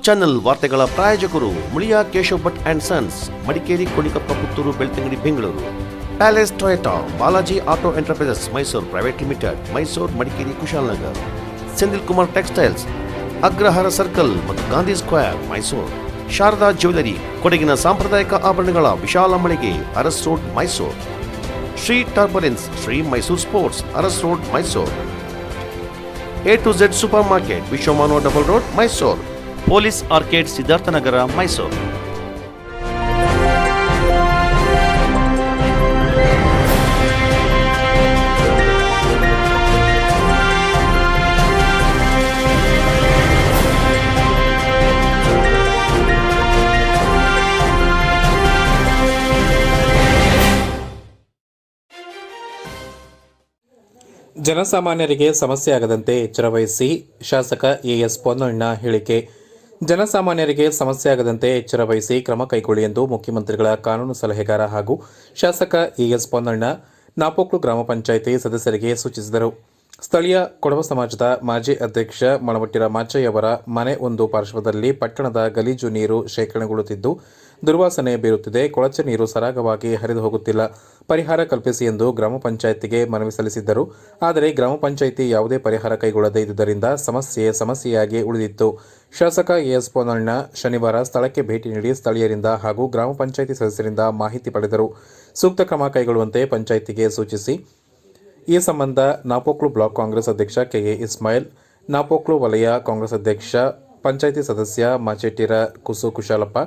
Channel ವಾರ್ತೆಗಳ ಪ್ರಾಯೋಜಕರು Muliya Keshav Bhat and sons, Madikeri, Konikoppa, Puttur, Belthangady, Bengaluru. Palace Toyota, Balaji auto enterprises Mysuru private limited, Mysuru, Madikeri, Kushalnagar. Senthil Kumar textiles, Agrahara circle ಮತ್ತು Gandhi square, Mysuru. Sharada jewellery, ಕೊಡಗಿನ ಸಾಂಪ್ರದಾಯಿಕ ಆಭರಣಗಳ ವಿಶಾಲ ಮಳಿಗೆ, Aras road, Mysuru. Shri turbulence, Shri Mysuru sports, Aras road, Mysuru. A to Z super market, Vishwamanava double road, Mysuru. Police arcade, Siddharthanagara, Mysuru. ಜನಸಾಮಾನ್ಯರಿಗೆ ಸಮಸ್ಯೆ ಆಗದಂತೆ ಎಚ್ಚರವಹಿಸಿ, ಶಾಸಕ ಎಎಸ್ ಪೊನ್ನಣ್ಣ ಹೇಳಿಕೆ. ಜನಸಾಮಾನ್ಯರಿಗೆ ಸಮಸ್ಯೆ ಆಗದಂತೆ ಎಚ್ಚರವಹಿಸಿ ಕ್ರಮ ಕೈಗೊಳ್ಳಿ ಎಂದು ಮುಖ್ಯಮಂತ್ರಿಗಳ ಕಾನೂನು ಸಲಹೆಗಾರ ಹಾಗೂ ಶಾಸಕ ಎಎಸ್ ಪೊನ್ನಣ್ಣ ನಾಪೋಕ್ಲು ಗ್ರಾಮ ಪಂಚಾಯಿತಿ ಸದಸ್ಯರಿಗೆ ಸೂಚಿಸಿದರು. ಸ್ಥಳೀಯ ಕೊಡವ ಸಮಾಜದ ಮಾಜಿ ಅಧ್ಯಕ್ಷ ಮಳವಟ್ಟಿರ ಮಾಚಯ್ಯವರ ಮನೆ ಒಂದು ಪಾರ್ಶ್ವದಲ್ಲಿ ಪಟ್ಟಣದ ಗಲೀಜು ನೀರು ಶೇಖರಣೆಗೊಳ್ಳುತ್ತಿದ್ದು ದುರ್ವಾಸನೆ ಬೀರುತ್ತಿದೆ. ಕೊಳಚೆ ನೀರು ಸರಾಗವಾಗಿ ಹರಿದು ಹೋಗುತ್ತಿಲ್ಲ. ಪರಿಹಾರ ಕಲ್ಪಿಸಿ ಎಂದು ಗ್ರಾಮ ಪಂಚಾಯಿತಿಗೆ ಮನವಿ ಸಲ್ಲಿಸಿದ್ದರು. ಆದರೆ ಗ್ರಾಮ ಪಂಚಾಯಿತಿ ಯಾವುದೇ ಪರಿಹಾರ ಕೈಗೊಳ್ಳದೇ ಇದ್ದುದರಿಂದ ಸಮಸ್ಯೆಯಾಗಿ ಉಳಿದಿತ್ತು. ಶಾಸಕ ಎಎಸ್ ಪೊನ್ನಣ್ಣ ಶನಿವಾರ ಸ್ಥಳಕ್ಕೆ ಭೇಟಿ ನೀಡಿ ಸ್ಥಳೀಯರಿಂದ ಹಾಗೂ ಗ್ರಾಮ ಪಂಚಾಯಿತಿ ಸದಸ್ಯರಿಂದ ಮಾಹಿತಿ ಪಡೆದರು. ಸೂಕ್ತ ಕ್ರಮ ಕೈಗೊಳ್ಳುವಂತೆ ಪಂಚಾಯಿತಿಗೆ ಸೂಚಿಸಿ ಈ ಸಂಬಂಧ ನಾಪೋಕ್ಲು ಬ್ಲಾಕ್ ಕಾಂಗ್ರೆಸ್ ಅಧ್ಯಕ್ಷ ಕೆಎ ಇಸ್ಮಾಯಿಲ್, ನಾಪೋಕ್ಲು ವಲಯ ಕಾಂಗ್ರೆಸ್ ಅಧ್ಯಕ್ಷ, ಪಂಚಾಯಿತಿ ಸದಸ್ಯ ಮಾಚೇಟಿರ ಕುಸು ಕುಶಾಲಪ್ಪ,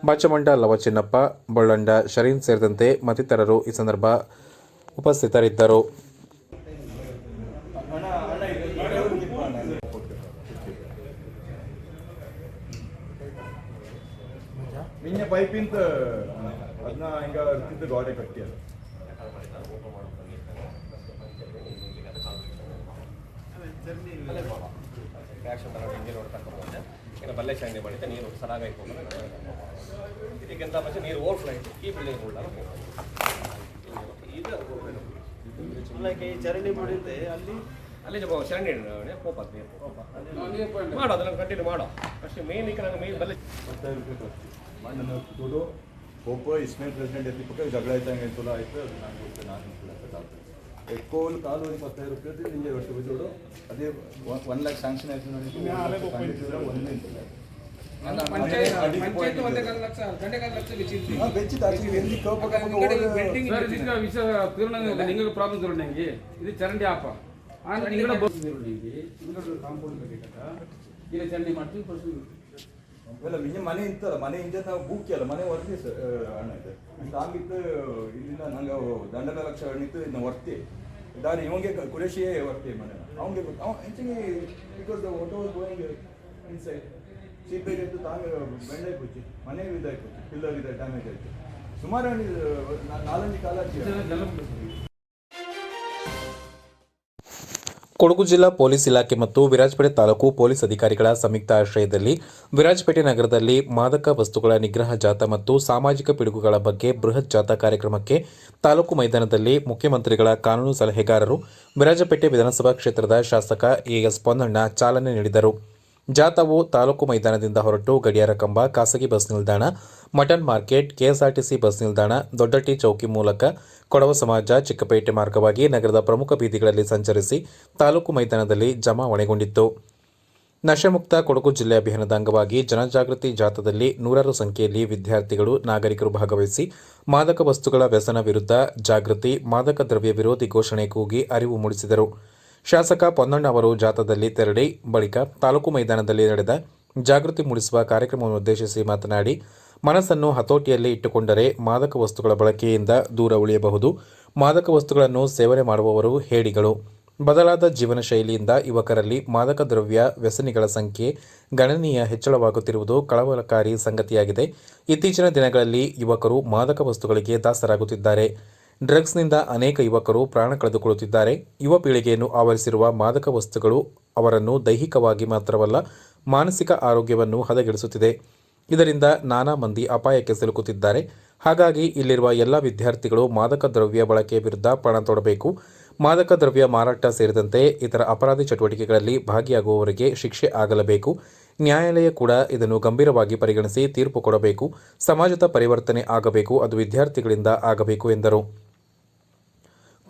ಬಾಚಮಂಡ ಲವಚಿನ್ನಪ್ಪ, ಬೊಳ್ಳಂಡ ಶರೀನ್ ಸೇರಿದಂತೆ ಮತ್ತಿತರರು ಈ ಸಂದರ್ಭ ಉಪಸ್ಥಿತರಿದ್ದರು. ಬಲ್ಲೆ ಚಂಡಿ ಮಾಡಿದ್ದೆ ನೀರು ಸರಾಗಿ ಇದಕ್ಕಿಂತ ಮುಂಚೆ ನೀರು ಓವರ್ಫ್ಲೋ ಆಯಿತು ಈ ಬಿಲ್ಡಿಂಗ್ ಈಗ ಚರಂಡಿ ಮಾಡಿದ್ದೆ ಅಲ್ಲಿ ಚರಂಡಿ ಪೋಪ ಮಾಡೋ ಅದನ್ನು ಕಂಟಿನ್ಯೂ ಮಾಡೋ ಅಷ್ಟೇ ಮೇನ್ ಈಗ ನಂಗೆ ಮೇನ್ ಬಲ್ಲೆ ಮಣ್ಣನ್ನು ತೋಡು ಪೋಪ ಇಸ್ಮೇಲ್ ಪ್ರೆಸಿಡೆಂಟ್ ಎತ್ತಿ ಪಕ್ಕ ಜಗಳ ಆಯ್ತಂಗೆ ತುಲ ಆಯಿತು ನಾನು ఎక్కువ కాలు 10,000 రూపాయలు నింజే పెట్టి చూడు అదే 1 లక్ష శాంక్షన్ అవుతుంది ఇది చరండి ఆప ಚರಂಡಿ ಮಾಡ್ತೀವಿ. ಮನೆ ಇತ್ತಲ್ಲ, ಮನೆ ಇಂಜ ನಾವು ಬುಕ್ ಅಲ್ಲ, ಮನೆ ವರ್ತಿ ಅಣ್ಣ ಇದೆ ಆಗಿತ್ತು. ಇಲ್ಲಿಂದ ನಂಗೆ 2 ಲಕ್ಷ ಹಣ್ಣಿತ್ತು ಇದನ್ನ ವರ್ತಿ ದಾರಿ ಇವಂಗೆ ಕುರೇಶಿಯೇ ವರ್ತಿ ಮನೆ ಅವಂಗೆ ಹೆಚ್ಚಿಗೆ because the auto going inside seepage ಇತ್ತು ತಾಂಗೆ ಬೆಂಡೆ ಕೊಚ್ಚಿ ಮನೆ ಇದಾಯ್ತು, ಪಿಲ್ಲರ್ ಇದೆ ಡ್ಯಾಮೇಜ್ ಆಯಿತು. ಸುಮಾರು 4 ಕಾಲ ಕೊಡಗು ಜಿಲ್ಲಾ ಪೊಲೀಸ್ ಇಲಾಖೆ ಮತ್ತು ವಿರಾಜಪೇಟೆ ತಾಲೂಕು ಪೊಲೀಸ್ ಅಧಿಕಾರಿಗಳ ಸಂಯುಕ್ತ ಆಶ್ರಯದಲ್ಲಿ ವಿರಾಜಪೇಟೆ ನಗರದಲ್ಲಿ ಮಾದಕ ವಸ್ತುಗಳ ನಿಗ್ರಹ ಜಾಥಾ ಮತ್ತು ಸಾಮಾಜಿಕ ಪಿಡುಗುಗಳ ಬಗ್ಗೆ ಬೃಹತ್ ಜಾಥಾ ಕಾರ್ಯಕ್ರಮಕ್ಕೆ ತಾಲೂಕು ಮೈದಾನದಲ್ಲಿ ಮುಖ್ಯಮಂತ್ರಿಗಳ ಕಾನೂನು ಸಲಹೆಗಾರರು ವಿರಾಜಪೇಟೆ ವಿಧಾನಸಭಾ ಕ್ಷೇತ್ರದ ಶಾಸಕ ಎಎಸ್ ಪೊನ್ನಣ್ಣ ಚಾಲನೆ ನೀಡಿದರು. ಜಾಥಾವು ತಾಲೂಕು ಮೈದಾನದಿಂದ ಹೊರಟು ಗಡಿಯಾರ ಕಂಬ, ಖಾಸಗಿ ಬಸ್ ನಿಲ್ದಾಣ, ಮಟನ್ ಮಾರ್ಕೆಟ್, ಕೆಎಸ್ಆರ್ಟಿಸಿ ಬಸ್ ನಿಲ್ದಾಣ, ದೊಡ್ಡಟ್ಟಿ ಚೌಕಿ ಮೂಲಕ ಕೊಡವ ಸಮಾಜ ಚಿಕ್ಕಪೇಟೆ ಮಾರ್ಗವಾಗಿ ನಗರದ ಪ್ರಮುಖ ಬೀದಿಗಳಲ್ಲಿ ಸಂಚರಿಸಿ ತಾಲೂಕು ಮೈದಾನದಲ್ಲಿ ಜಮಾವಣೆಗೊಂಡಿತ್ತು. ನಶೆಮುಕ್ತ ಕೊಡಗು ಜಿಲ್ಲೆ ಅಭಿಯಾನದ ಅಂಗವಾಗಿ ಜನಜಾಗೃತಿ ಜಾಥಾದಲ್ಲಿ ನೂರಾರು ಸಂಖ್ಯೆಯಲ್ಲಿ ವಿದ್ಯಾರ್ಥಿಗಳು, ನಾಗರಿಕರು ಭಾಗವಹಿಸಿ ಮಾದಕ ವಸ್ತುಗಳ ವ್ಯಸನ ವಿರುದ್ಧ ಜಾಗೃತಿ, ಮಾದಕ ದ್ರವ್ಯ ವಿರೋಧಿ ಘೋಷಣೆ ಕೂಗಿ ಅರಿವು ಮೂಡಿಸಿದರು. ಶಾಸಕ ಪೊನ್ನಣ್ಣ ಅವರು ಜಾಥಾದಲ್ಲಿ ತೆರಳಿ ಬಳಿಕ ತಾಲೂಕು ಮೈದಾನದಲ್ಲಿ ನಡೆದ ಜಾಗೃತಿ ಮೂಡಿಸುವ ಕಾರ್ಯಕ್ರಮವನ್ನು ಉದ್ದೇಶಿಸಿ ಮಾತನಾಡಿ, ಮನಸ್ಸನ್ನು ಹತೋಟಿಯಲ್ಲಿ ಇಟ್ಟುಕೊಂಡರೆ ಮಾದಕ ವಸ್ತುಗಳ ಬಳಕೆಯಿಂದ ದೂರ ಉಳಿಯಬಹುದು. ಮಾದಕ ವಸ್ತುಗಳನ್ನು ಸೇವನೆ ಮಾಡುವವರು ಹೇಡಿಗಳು. ಬದಲಾದ ಜೀವನ ಶೈಲಿಯಿಂದ ಯುವಕರಲ್ಲಿ ಮಾದಕ ದ್ರವ್ಯ ವ್ಯಸನಿಗಳ ಸಂಖ್ಯೆ ಗಣನೀಯ ಹೆಚ್ಚಳವಾಗುತ್ತಿರುವುದು ಕಳವಳಕಾರಿ ಸಂಗತಿಯಾಗಿದೆ. ಇತ್ತೀಚಿನ ದಿನಗಳಲ್ಲಿ ಯುವಕರು ಮಾದಕ ವಸ್ತುಗಳಿಗೆ ದಾಸರಾಗುತ್ತಿದ್ದಾರೆ. ಡ್ರಗ್ಸ್ನಿಂದ ಅನೇಕ ಯುವಕರು ಪ್ರಾಣ ಕಳೆದುಕೊಳ್ಳುತ್ತಿದ್ದಾರೆ. ಯುವ ಪೀಳಿಗೆಯನ್ನು ಆವರಿಸಿರುವ ಮಾದಕ ವಸ್ತುಗಳು ಅವರನ್ನು ದೈಹಿಕವಾಗಿ ಮಾತ್ರವಲ್ಲ, ಮಾನಸಿಕ ಆರೋಗ್ಯವನ್ನು ಹದಗೆಡಿಸುತ್ತಿದೆ. ಇದರಿಂದ ನಾನಾ ಮಂದಿ ಅಪಾಯಕ್ಕೆ ಸಿಲುಕುತ್ತಿದ್ದಾರೆ. ಹಾಗಾಗಿ ಇಲ್ಲಿರುವ ಎಲ್ಲ ವಿದ್ಯಾರ್ಥಿಗಳು ಮಾದಕ ದ್ರವ್ಯ ಬಳಕೆ ವಿರುದ್ಧ ಪಣ ತೊಡಬೇಕು. ಮಾದಕ ದ್ರವ್ಯ ಮಾರಾಟ ಸೇರಿದಂತೆ ಇತರ ಅಪರಾಧಿ ಚಟುವಟಿಕೆಗಳಲ್ಲಿ ಭಾಗಿಯಾಗುವವರಿಗೆ ಶಿಕ್ಷೆ ಆಗಲೇಬೇಕು. ನ್ಯಾಯಾಲಯ ಕೂಡ ಇದನ್ನು ಗಂಭೀರವಾಗಿ ಪರಿಗಣಿಸಿ ತೀರ್ಪು ಕೊಡಬೇಕು. ಸಮಾಜದ ಪರಿವರ್ತನೆ ಆಗಬೇಕು, ಅದು ವಿದ್ಯಾರ್ಥಿಗಳಿಂದ ಆಗಬೇಕು ಎಂದರು.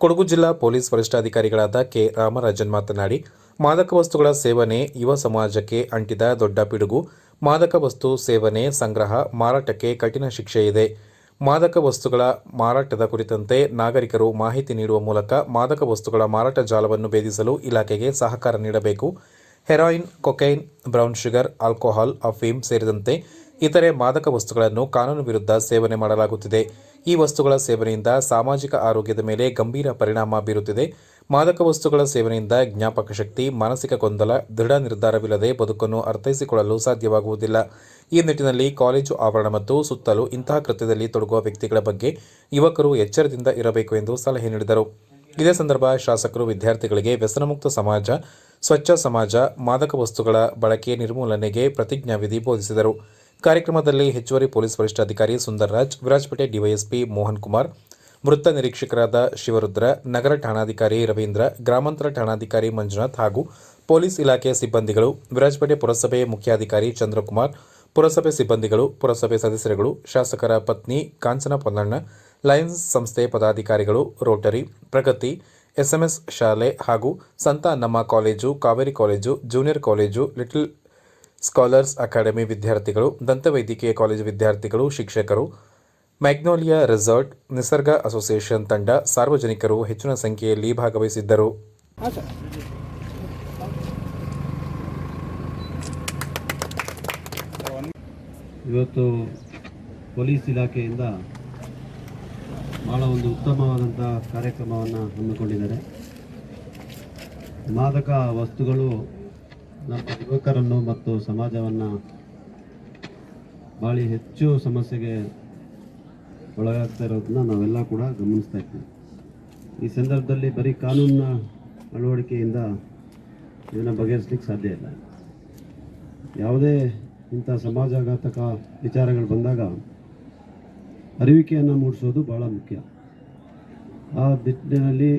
ಕೊಡಗು ಜಿಲ್ಲಾ ಪೊಲೀಸ್ ವರಿಷ್ಠಾಧಿಕಾರಿಗಳಾದ ಕೆ. ರಾಮರಾಜನ್ ಮಾತನಾಡಿ, ಮಾದಕ ವಸ್ತುಗಳ ಸೇವನೆ ಯುವ ಸಮಾಜಕ್ಕೆ ಅಂಟಿದ ದೊಡ್ಡ ಪಿಡುಗು. ಮಾದಕ ವಸ್ತು ಸೇವನೆ, ಸಂಗ್ರಹ, ಮಾರಾಟಕ್ಕೆ ಕಠಿಣ ಶಿಕ್ಷೆ ಇದೆ. ಮಾದಕ ವಸ್ತುಗಳ ಮಾರಾಟದ ಕುರಿತಂತೆ ನಾಗರಿಕರು ಮಾಹಿತಿ ನೀಡುವ ಮೂಲಕ ಮಾದಕ ವಸ್ತುಗಳ ಮಾರಾಟ ಜಾಲವನ್ನು ಭೇದಿಸಲು ಇಲಾಖೆಗೆ ಸಹಕಾರ ನೀಡಬೇಕು. Heroin, cocaine, brown sugar, alcohol, ಅಫೀಮ್ ಸೇರಿದಂತೆ ಇತರೆ ಮಾದಕ ವಸ್ತುಗಳನ್ನು ಕಾನೂನು ವಿರುದ್ಧ ಸೇವನೆ ಮಾಡಲಾಗುತ್ತಿದೆ. ಈ ವಸ್ತುಗಳ ಸೇವನೆಯಿಂದ ಸಾಮಾಜಿಕ ಆರೋಗ್ಯದ ಮೇಲೆ ಗಂಭೀರ ಪರಿಣಾಮ ಬೀರುತ್ತಿದೆ. ಮಾದಕ ವಸ್ತುಗಳ ಸೇವನೆಯಿಂದ ಜ್ಞಾಪಕ ಶಕ್ತಿ, ಮಾನಸಿಕ ಗೊಂದಲ, ದೃಢ ನಿರ್ಧಾರವಿಲ್ಲದೆ ಬದುಕನ್ನು ಅರ್ಥೈಸಿಕೊಳ್ಳಲು ಸಾಧ್ಯವಾಗುವುದಿಲ್ಲ. ಈ ನಿಟ್ಟಿನಲ್ಲಿ ಕಾಲೇಜು ಆವರಣ ಮತ್ತು ಸುತ್ತಲೂ ಇಂತಹ ಕೃತ್ಯದಲ್ಲಿ ತೊಡಗುವ ವ್ಯಕ್ತಿಗಳ ಬಗ್ಗೆ ಯುವಕರು ಎಚ್ಚರದಿಂದ ಇರಬೇಕು ಎಂದು ಸಲಹೆ ನೀಡಿದರು. ಇದೇ ಸಂದರ್ಭ ಶಾಸಕರು ವಿದ್ಯಾರ್ಥಿಗಳಿಗೆ ವ್ಯಸನಮುಕ್ತ ಸಮಾಜ, ಸ್ವಚ್ಛ ಸಮಾಜ, ಮಾದಕ ವಸ್ತುಗಳ ಬಳಕೆ ನಿರ್ಮೂಲನೆಗೆ ಪ್ರತಿಜ್ಞಾವಿಧಿ ಬೋಧಿಸಿದರು. ಕಾರ್ಯಕ್ರಮದಲ್ಲಿ ಹೆಚ್ಚುವರಿ ಪೊಲೀಸ್ ವರಿಷ್ಠಾಧಿಕಾರಿ ಸುಂದರ್ರಾಜ್, ವಿರಾಜಪೇಟೆ ಡಿವೈಎಸ್ಪಿ ಮೋಹನ್ ಕುಮಾರ್, ವೃತ್ತ ನಿರೀಕ್ಷಕರಾದ ಶಿವರುದ್ರ, ನಗರ ಠಾಣಾಧಿಕಾರಿ ರವೀಂದ್ರ, ಗ್ರಾಮಾಂತರ ಠಾಣಾಧಿಕಾರಿ ಮಂಜುನಾಥ್ ಹಾಗೂ ಪೊಲೀಸ್ ಇಲಾಖೆ ಸಿಬ್ಬಂದಿಗಳು, ವಿರಾಜಪೇಟೆ ಪುರಸಭೆ ಮುಖ್ಯಾಧಿಕಾರಿ ಚಂದ್ರಕುಮಾರ್, ಪುರಸಭೆ ಸಿಬ್ಬಂದಿಗಳು, ಪುರಸಭೆ ಸದಸ್ಯರುಗಳು, ಶಾಸಕರ ಪತ್ನಿ ಕಾಂಚನ ಪೊನ್ನಣ್ಣ, ಲಯನ್ಸ್ ಸಂಸ್ಥೆ ಪದಾಧಿಕಾರಿಗಳು, ರೋಟರಿ, ಪ್ರಗತಿ, ಎಸ್ಎಂಎಸ್ ಶಾಲೆ ಹಾಗೂ ಸಂತ Annamma college, Kaveri college, junior college, little scholars academy ವಿದ್ಯಾರ್ಥಿಗಳು, ದಂತವೈದ್ಯಕೀಯ ಕಾಲೇಜು ವಿದ್ಯಾರ್ಥಿಗಳು, ಶಿಕ್ಷಕರು, ಮ್ಯಾಗ್ನೋಲಿಯಾ ರೆಸಾರ್ಟ್, ನಿಸರ್ಗ ಅಸೋಸಿಯೇಷನ್ ತಂಡ, ಸಾರ್ವಜನಿಕರು ಹೆಚ್ಚಿನ ಸಂಖ್ಯೆಯಲ್ಲಿ ಭಾಗವಹಿಸಿದ್ದರು. ಇವತ್ತು ಪೊಲೀಸ್ ಇಲಾಖೆಯಿಂದ ಭಾಳ ಒಂದು ಉತ್ತಮವಾದಂಥ ಕಾರ್ಯಕ್ರಮವನ್ನು ಹಮ್ಮಿಕೊಂಡಿದ್ದಾರೆ. ಮಾದಕ ವಸ್ತುಗಳು ನಮ್ಮ ಯುವಕರನ್ನು ಮತ್ತು ಸಮಾಜವನ್ನು ಭಾಳ ಹೆಚ್ಚು ಸಮಸ್ಯೆಗೆ ಒಳಗಾಗ್ತಾ ಇರೋದನ್ನ ನಾವೆಲ್ಲ ಕೂಡ ಗಮನಿಸ್ತಾ ಇದ್ದೀವಿ. ಈ ಸಂದರ್ಭದಲ್ಲಿ ಬರೀ ಕಾನೂನಿನ ಅಳವಡಿಕೆಯಿಂದ ಇದನ್ನು ಬಗೆಹರಿಸಲಿಕ್ಕೆ ಸಾಧ್ಯ ಇಲ್ಲ. ಯಾವುದೇ ಇಂಥ ಸಮಾಜಘಾತಕ ವಿಚಾರಗಳು ಬಂದಾಗ ಅರಿವಿಕೆಯನ್ನು ಮೂಡಿಸೋದು ಭಾಳ ಮುಖ್ಯ. ಆ ನಿಟ್ಟಿನಲ್ಲಿ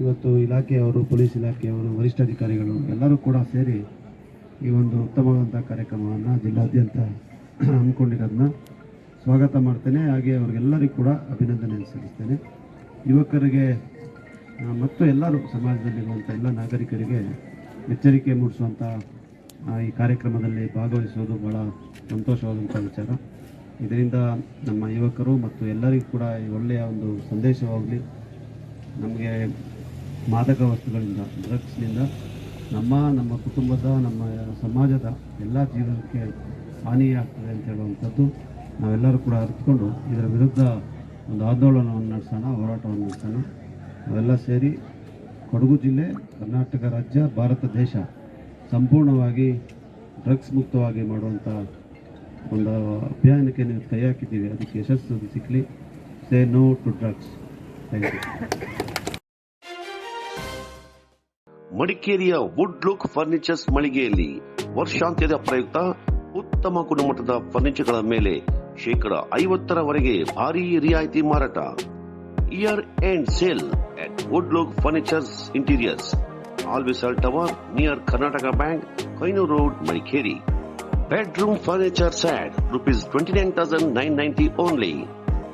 ಇವತ್ತು ಇಲಾಖೆಯವರು, ಪೊಲೀಸ್ ಇಲಾಖೆಯವರು, ವರಿಷ್ಠಾಧಿಕಾರಿಗಳು ಎಲ್ಲರೂ ಕೂಡ ಸೇರಿ ಈ ಒಂದು ಉತ್ತಮವಾದಂಥ ಕಾರ್ಯಕ್ರಮವನ್ನು ಜಿಲ್ಲಾದ್ಯಂತ ಹಮ್ಮಿಕೊಂಡಿರೋದನ್ನ ಸ್ವಾಗತ ಮಾಡ್ತೇನೆ. ಹಾಗೆ ಅವ್ರಿಗೆಲ್ಲರಿಗೂ ಕೂಡ ಅಭಿನಂದನೆ ಸಲ್ಲಿಸ್ತೇನೆ. ಯುವಕರಿಗೆ ಮತ್ತು ಎಲ್ಲರೂ ಸಮಾಜದಲ್ಲಿರುವಂಥ ಎಲ್ಲ ನಾಗರಿಕರಿಗೆ ಎಚ್ಚರಿಕೆ ಮೂಡಿಸುವಂಥ ಈ ಕಾರ್ಯಕ್ರಮದಲ್ಲಿ ಭಾಗವಹಿಸೋದು ಭಾಳ ಸಂತೋಷವಾದಂಥ ವಿಚಾರ. ಇದರಿಂದ ನಮ್ಮ ಯುವಕರು ಮತ್ತು ಎಲ್ಲರಿಗೂ ಕೂಡ ಒಳ್ಳೆಯ ಒಂದು ಸಂದೇಶವಾಗಲಿ. ನಮಗೆ ಮಾದಕ ವಸ್ತುಗಳಿಂದ, ಡ್ರಗ್ಸ್ನಿಂದ ನಮ್ಮ ಕುಟುಂಬದ, ನಮ್ಮ ಸಮಾಜದ ಎಲ್ಲ ಜೀವನಕ್ಕೆ ಹಾನಿಯಾಗ್ತದೆ ಅಂತ ಹೇಳುವಂಥದ್ದು ನಾವೆಲ್ಲರೂ ಕೂಡ ಅರಿತುಕೊಂಡು ಇದರ ವಿರುದ್ಧ ಒಂದು ಆಂದೋಲನವನ್ನು ನಡೆಸೋಣ, ಹೋರಾಟವನ್ನು ನಡೆಸೋಣ. ನಾವೆಲ್ಲ ಸೇರಿ ಕೊಡಗು ಜಿಲ್ಲೆ, ಕರ್ನಾಟಕ ರಾಜ್ಯ, ಭಾರತ ದೇಶ ಸಂಪೂರ್ಣವಾಗಿ ಡ್ರಗ್ಸ್ ಮುಕ್ತವಾಗಿ ಮಾಡುವಂಥ ಒಂದು ಅಭಿಯಾನಕ್ಕೆ ನೀವು ಕೈ ಹಾಕಿದ್ದೀವಿ. ಅದಕ್ಕೆ ಯಶಸ್ಸು ಸಿಕ್ಕಲಿ. Say no to drugs. Thank you. ಮಡಿಕೇರಿಯ ವುಡ್ ಲುಕ್ ಫರ್ನಿಚರ್ಸ್ ಮಳಿಗೆಯಲ್ಲಿ ವರ್ಷಾಂತ್ಯದ ಪ್ರಯುಕ್ತ ಉತ್ತಮ ಗುಣಮಟ್ಟದ ಫರ್ನಿಚರ್ಗಳ ಮೇಲೆ 50% ಭಾರಿ ರಿಯಾಯಿತಿ ಮಾರಾಟ. Year end sale at Woodlook Furniture's Interiors, Alvisal Tower near Karnataka Bank, Koinu Road, Madikeri. Bedroom furniture set rupees 29,990 only.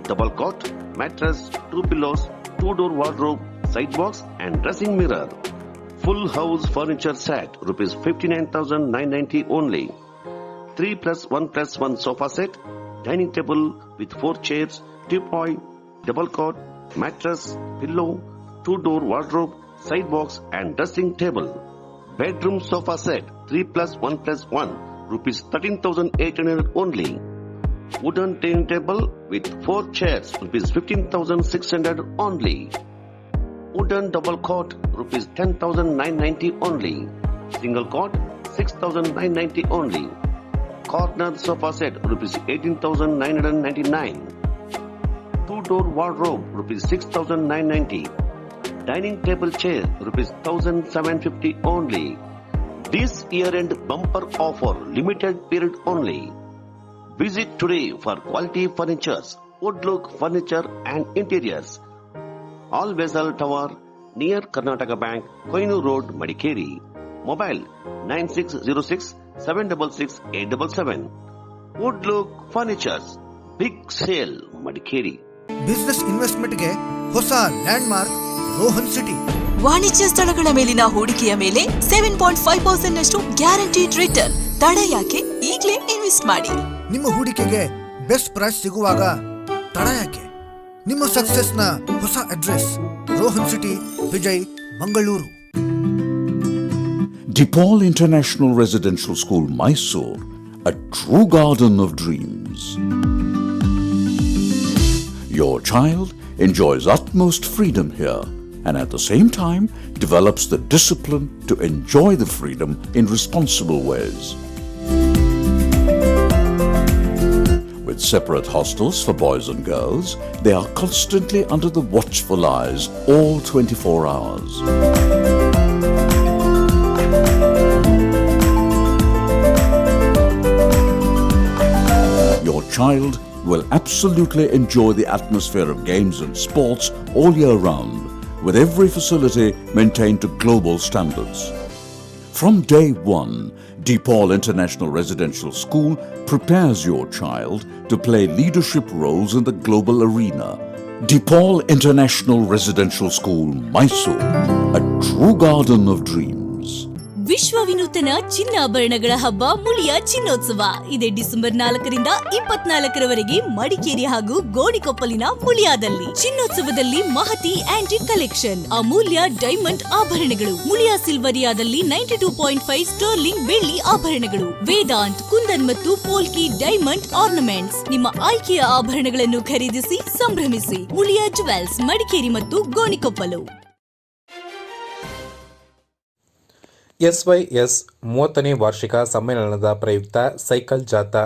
Double cot, mattress, 2 pillows, 2-door wardrobe, sidebox and dressing mirror. Full house furniture set rupees 59,990 only. 3+1+1 sofa set, dining table with 4 chairs, teapot, double cot, mattress, pillow, 2-door wardrobe, sidebox and dressing table. Bedroom sofa set 3+1+1 rupees 13,800 only. Wooden dining table with 4 chairs rupees 15,600 only. Wooden double cot rupees 10,990 only. Single cot 6,990 only. Corner sofa set rupees 18,999. 2-door wardrobe rupees 6,990. Dining table chair rupees 1,750 only. This year-end bumper offer limited period only. Visit today for quality furnitures, Woodlook Furniture and Interiors. Alvisal Tower near Karnataka Bank, Koinu Road, Madikeri. Mobile 9606 766-877. Woodlook Furnitures, Big Sale, Madikeri. Business ಇನ್ವೆಸ್ಟ್ಮೆಂಟ್ಗೆ ಹೊಸ land mark Rohan city. ವಾಣಿಜ್ಯ ಸ್ಥಳಗಳ ಮೇಲಿನ ಹೂಡಿಕೆಯ ಮೇಲೆ 7.5% ನಷ್ಟು guaranteed return. ತಡ ಯಾಕೆ? ಈಗಲೇ ಇನ್ವೆಸ್ಟ್ ಮಾಡಿ. ನಿಮ್ಮ ಹೂಡಿಕೆಗೆ ಬೆಸ್ಟ್ ಪ್ರೈಸ್ ಸಿಗುವಾಗ ತಡ ಯಾಕೆ? ನಿಮ್ಮ ಸಕ್ಸೆಸ್ನ ಹೊಸ address Rohan city, Vijay, Mangaluru. DePaul International Residential School, Mysore, a true garden of dreams. Your child enjoys utmost freedom here and at the same time develops the discipline to enjoy the freedom in responsible ways. With separate hostels for boys and girls, they are constantly under the watchful eyes all 24 hours. Your child will absolutely enjoy the atmosphere of games and sports all year round, with every facility maintained to global standards. From day one, DePaul International Residential School prepares your child to play leadership roles in the global arena. DePaul International Residential School, Mysore, a true garden of dreams. ವಿಶ್ವ ವಿನೂತನ ಚಿನ್ನಾಭರಣಗಳ ಹಬ್ಬ ಮುಳಿಯ ಚಿನ್ನೋತ್ಸವ ಇದೇ December 4ರಿಂದ 24ರವರೆಗೆ Madikeri ಹಾಗೂ ಗೋಣಿಕೊಪ್ಪಲಿನ ಮುಳಿಯಾದಲ್ಲಿ. ಚಿನ್ನೋತ್ಸವದಲ್ಲಿ ಮಹತಿ antique collection, ಅಮೂಲ್ಯ diamond ಆಭರಣಗಳು, Muliya ಸಿಲ್ವರಿಯಾದಲ್ಲಿ 92.5 sterling ಬೆಳ್ಳಿ ಆಭರಣಗಳು, ವೇದಾಂತ್, ಕುಂದನ್ ಮತ್ತು ಪೋಲ್ಕಿ ಡೈಮಂಡ್ ಆರ್ನಮೆಂಟ್ಸ್. ನಿಮ್ಮ ಆಯ್ಕೆಯ ಆಭರಣಗಳನ್ನು ಖರೀದಿಸಿ ಸಂಭ್ರಮಿಸಿ. ಮುಳಿಯಾ ಜುವೆಲ್ಸ್, ಮಡಿಕೇರಿ ಮತ್ತು ಗೋಣಿಕೊಪ್ಪಲು. SYS 30ನೇ ವಾರ್ಷಿಕ ಸಮ್ಮೇಳನದ ಪ್ರಯುಕ್ತ ಸೈಕಲ್ ಜಾಥಾ.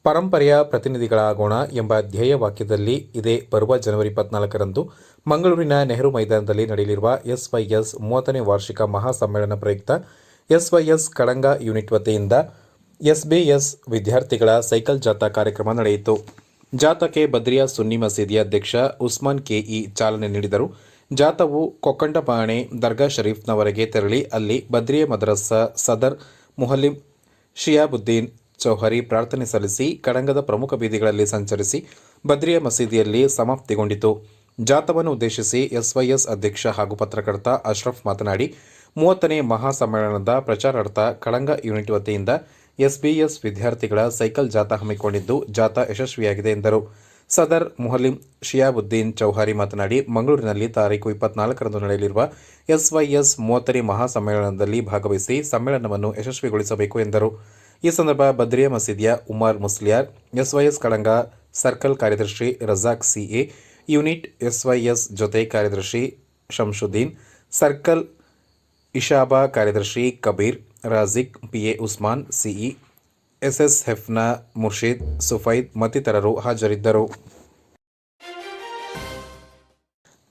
ಪರಂಪರೆಯ ಪ್ರತಿನಿಧಿಗಳಾಗೋಣ ಎಂಬ ಧ್ಯೇಯವಾಕ್ಯದಲ್ಲಿ ಇದೇ ಬರುವ ಜನವರಿ 24ರಂದು ಮಂಗಳೂರಿನ ನೆಹರು ಮೈದಾನದಲ್ಲಿ ನಡೆಯಲಿರುವ SYS 30ನೇ ವಾರ್ಷಿಕ ಮಹಾ ಸಮ್ಮೇಳನ ಪ್ರಯುಕ್ತ SYS ಕಳಂಗ ಯೂನಿಟ್ ವತಿಯಿಂದ SBS ವಿದ್ಯಾರ್ಥಿಗಳ ಸೈಕಲ್ ಜಾಥಾ ಕಾರ್ಯಕ್ರಮ ನಡೆಯಿತು. ಜಾಥಾಕ್ಕೆ ಬದ್ರಿಯಾ ಸುನ್ನಿ ಮಸೀದಿಯ ಅಧ್ಯಕ್ಷ ಉಸ್ಮಾನ್ KE ಚಾಲನೆ ನೀಡಿದರು. ಜಾಥಾವು ಕೊಕ್ಕಂಡಪಾಣೆ ದರ್ಗಾ ಶರೀಫ್ನವರೆಗೆ ತೆರಳಿ ಅಲ್ಲಿ ಬದ್ರಿಯಾ ಮದರಸಾ ಸದರ್ ಮುಹಲ್ಲಿಂ ಶಿಯಾಬುದ್ದೀನ್ ಚೌಹರಿ ಪ್ರಾರ್ಥನೆ ಸಲ್ಲಿಸಿ ಕಳಂಗದ ಪ್ರಮುಖ ಬೀದಿಗಳಲ್ಲಿ ಸಂಚರಿಸಿ ಬದ್ರಿಯಾ ಮಸೀದಿಯಲ್ಲಿ ಸಮಾಪ್ತಿಗೊಂಡಿತು. ಜಾಥಾವನ್ನು ಉದ್ದೇಶಿಸಿ SYS ಅಧ್ಯಕ್ಷ ಹಾಗೂ ಪತ್ರಕರ್ತ ಅಶ್ರಫ್ ಮಾತನಾಡಿ, 30ನೇ ಮಹಾ ಸಮ್ಮೇಳನದ ಪ್ರಚಾರಾರ್ಥ ಕಳಂಗ ಯೂನಿಟ್ ವತಿಯಿಂದ SBS ವಿದ್ಯಾರ್ಥಿಗಳ ಸೈಕಲ್ ಜಾಥಾ ಹಮ್ಮಿಕೊಂಡಿದ್ದು ಜಾಥಾ ಯಶಸ್ವಿಯಾಗಿದೆ ಎಂದರು. ಸದರ್ ಮುಹಲ್ಲಿಂ ಶಿಯಾಬುದ್ದೀನ್ ಚೌಹಾರಿ ಮಾತನಾಡಿ, ಮಂಗಳೂರಿನಲ್ಲಿ ತಾರೀಕು 24ರಂದು ನಡೆಯಲಿರುವ SYS 30ನೇ ಮಹಾ ಸಮ್ಮೇಳನದಲ್ಲಿ ಭಾಗವಹಿಸಿ ಸಮ್ಮೇಳನವನ್ನು ಯಶಸ್ವಿಗೊಳಿಸಬೇಕು ಎಂದರು. ಈ ಸಂದರ್ಭ ಬದ್ರಿಯಾ ಮಸೀದಿಯ ಉಮರ್ ಮುಸ್ಲಿಯಾರ್, SYS ಕಳಂಗ ಸರ್ಕಲ್ ಕಾರ್ಯದರ್ಶಿ ರಜಾಕ್ CA, ಯೂನಿಟ್ SYS ಜೊತೆ ಕಾರ್ಯದರ್ಶಿ ಶಂಶುದ್ದೀನ್, ಸರ್ಕಲ್ ಇಶಾಬಾ ಕಾರ್ಯದರ್ಶಿ ಕಬೀರ್, ರಾಜಿಕ್, PA ಉಸ್ಮಾನ್, CE, SSFನ ಮುರ್ಷಿದ್, ಸುಫೈದ್ ಮತ್ತಿತರರು ಹಾಜರಿದ್ದರು.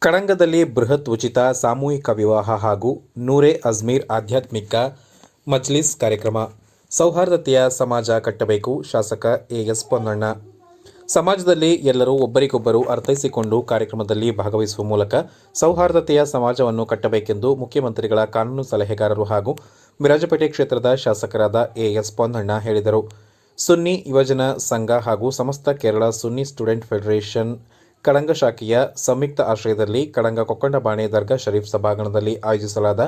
ಕಳಂಗದಲ್ಲಿ ಬೃಹತ್ ಉಚಿತ ಸಾಮೂಹಿಕ ವಿವಾಹ ಹಾಗೂ ನೂರೆ ಅಜ್ಮೀರ್ ಆಧ್ಯಾತ್ಮಿಕ ಮಜ್ಲಿಸ್ ಕಾರ್ಯಕ್ರಮ. ಸೌಹಾರ್ದತೆಯ ಸಮಾಜ ಕಟ್ಟಬೇಕು, ಶಾಸಕ AS ಪೊನ್ನಣ್ಣ. ಸಮಾಜದಲ್ಲಿ ಎಲ್ಲರೂ ಒಬ್ಬರಿಗೊಬ್ಬರು ಅರ್ಥೈಸಿಕೊಂಡು ಕಾರ್ಯಕ್ರಮದಲ್ಲಿ ಭಾಗವಹಿಸುವ ಮೂಲಕ ಸೌಹಾರ್ದತೆಯ ಸಮಾಜವನ್ನು ಕಟ್ಟಬೇಕೆಂದು ಮುಖ್ಯಮಂತ್ರಿಗಳ ಕಾನೂನು ಸಲಹೆಗಾರರು ಹಾಗೂ ವಿರಾಜಪೇಟೆ ಕ್ಷೇತ್ರದ ಶಾಸಕರಾದ AS ಪೊನ್ನಣ್ಣ ಹೇಳಿದರು. ಸುನ್ನಿ ಯುವಜನ ಸಂಘ ಹಾಗೂ ಸಮಸ್ತ ಕೇರಳ ಸುನ್ನಿ ಸ್ಟೂಡೆಂಟ್ ಫೆಡರೇಷನ್ ಕಳಂಗ ಶಾಖೆಯ ಸಂಯುಕ್ತ ಆಶ್ರಯದಲ್ಲಿ ಕಳಂಗ ಕೊಕ್ಕಂಡಬಾಣೆ ದರ್ಗಾ ಶರೀಫ್ ಸಭಾಂಗಣದಲ್ಲಿ ಆಯೋಜಿಸಲಾದ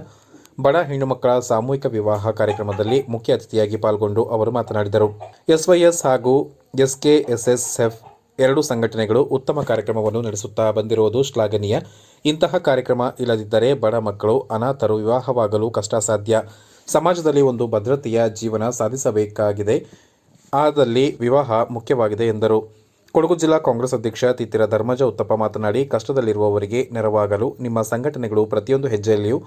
ಬಡ ಹೆಣ್ಣುಮಕ್ಕಳ ಸಾಮೂಹಿಕ ವಿವಾಹ ಕಾರ್ಯಕ್ರಮದಲ್ಲಿ ಮುಖ್ಯ ಅತಿಥಿಯಾಗಿ ಪಾಲ್ಗೊಂಡು ಅವರು ಮಾತನಾಡಿದರು. SYS ಹಾಗೂ SKSSF ಎರಡೂ ಸಂಘಟನೆಗಳು ಉತ್ತಮ ಕಾರ್ಯಕ್ರಮವನ್ನು ನಡೆಸುತ್ತಾ ಬಂದಿರುವುದು ಶ್ಲಾಘನೀಯ. ಇಂತಹ ಕಾರ್ಯಕ್ರಮ ಇಲ್ಲದಿದ್ದರೆ ಬಡ ಮಕ್ಕಳು, ಅನಾಥರು ವಿವಾಹವಾಗಲು ಕಷ್ಟ ಸಾಧ್ಯ. ಸಮಾಜದಲ್ಲಿ ಒಂದು ಭದ್ರತೆಯ ಜೀವನ ಸಾಧಿಸಬೇಕಾಗಿದೆ, ಆದಲ್ಲಿ ವಿವಾಹ ಮುಖ್ಯವಾಗಿದೆ ಎಂದರು. ಕೊಡಗು ಜಿಲ್ಲಾ ಕಾಂಗ್ರೆಸ್ ಅಧ್ಯಕ್ಷ ತಿತ್ತಿರ ಧರ್ಮಜ ಉತ್ತಪ್ಪ ಮಾತನಾಡಿ, ಕಷ್ಟದಲ್ಲಿರುವವರಿಗೆ ನೆರವಾಗಲು ನಿಮ್ಮ ಸಂಘಟನೆಗಳು ಪ್ರತಿಯೊಂದು ಹೆಜ್ಜೆಯಲ್ಲಿಯೂ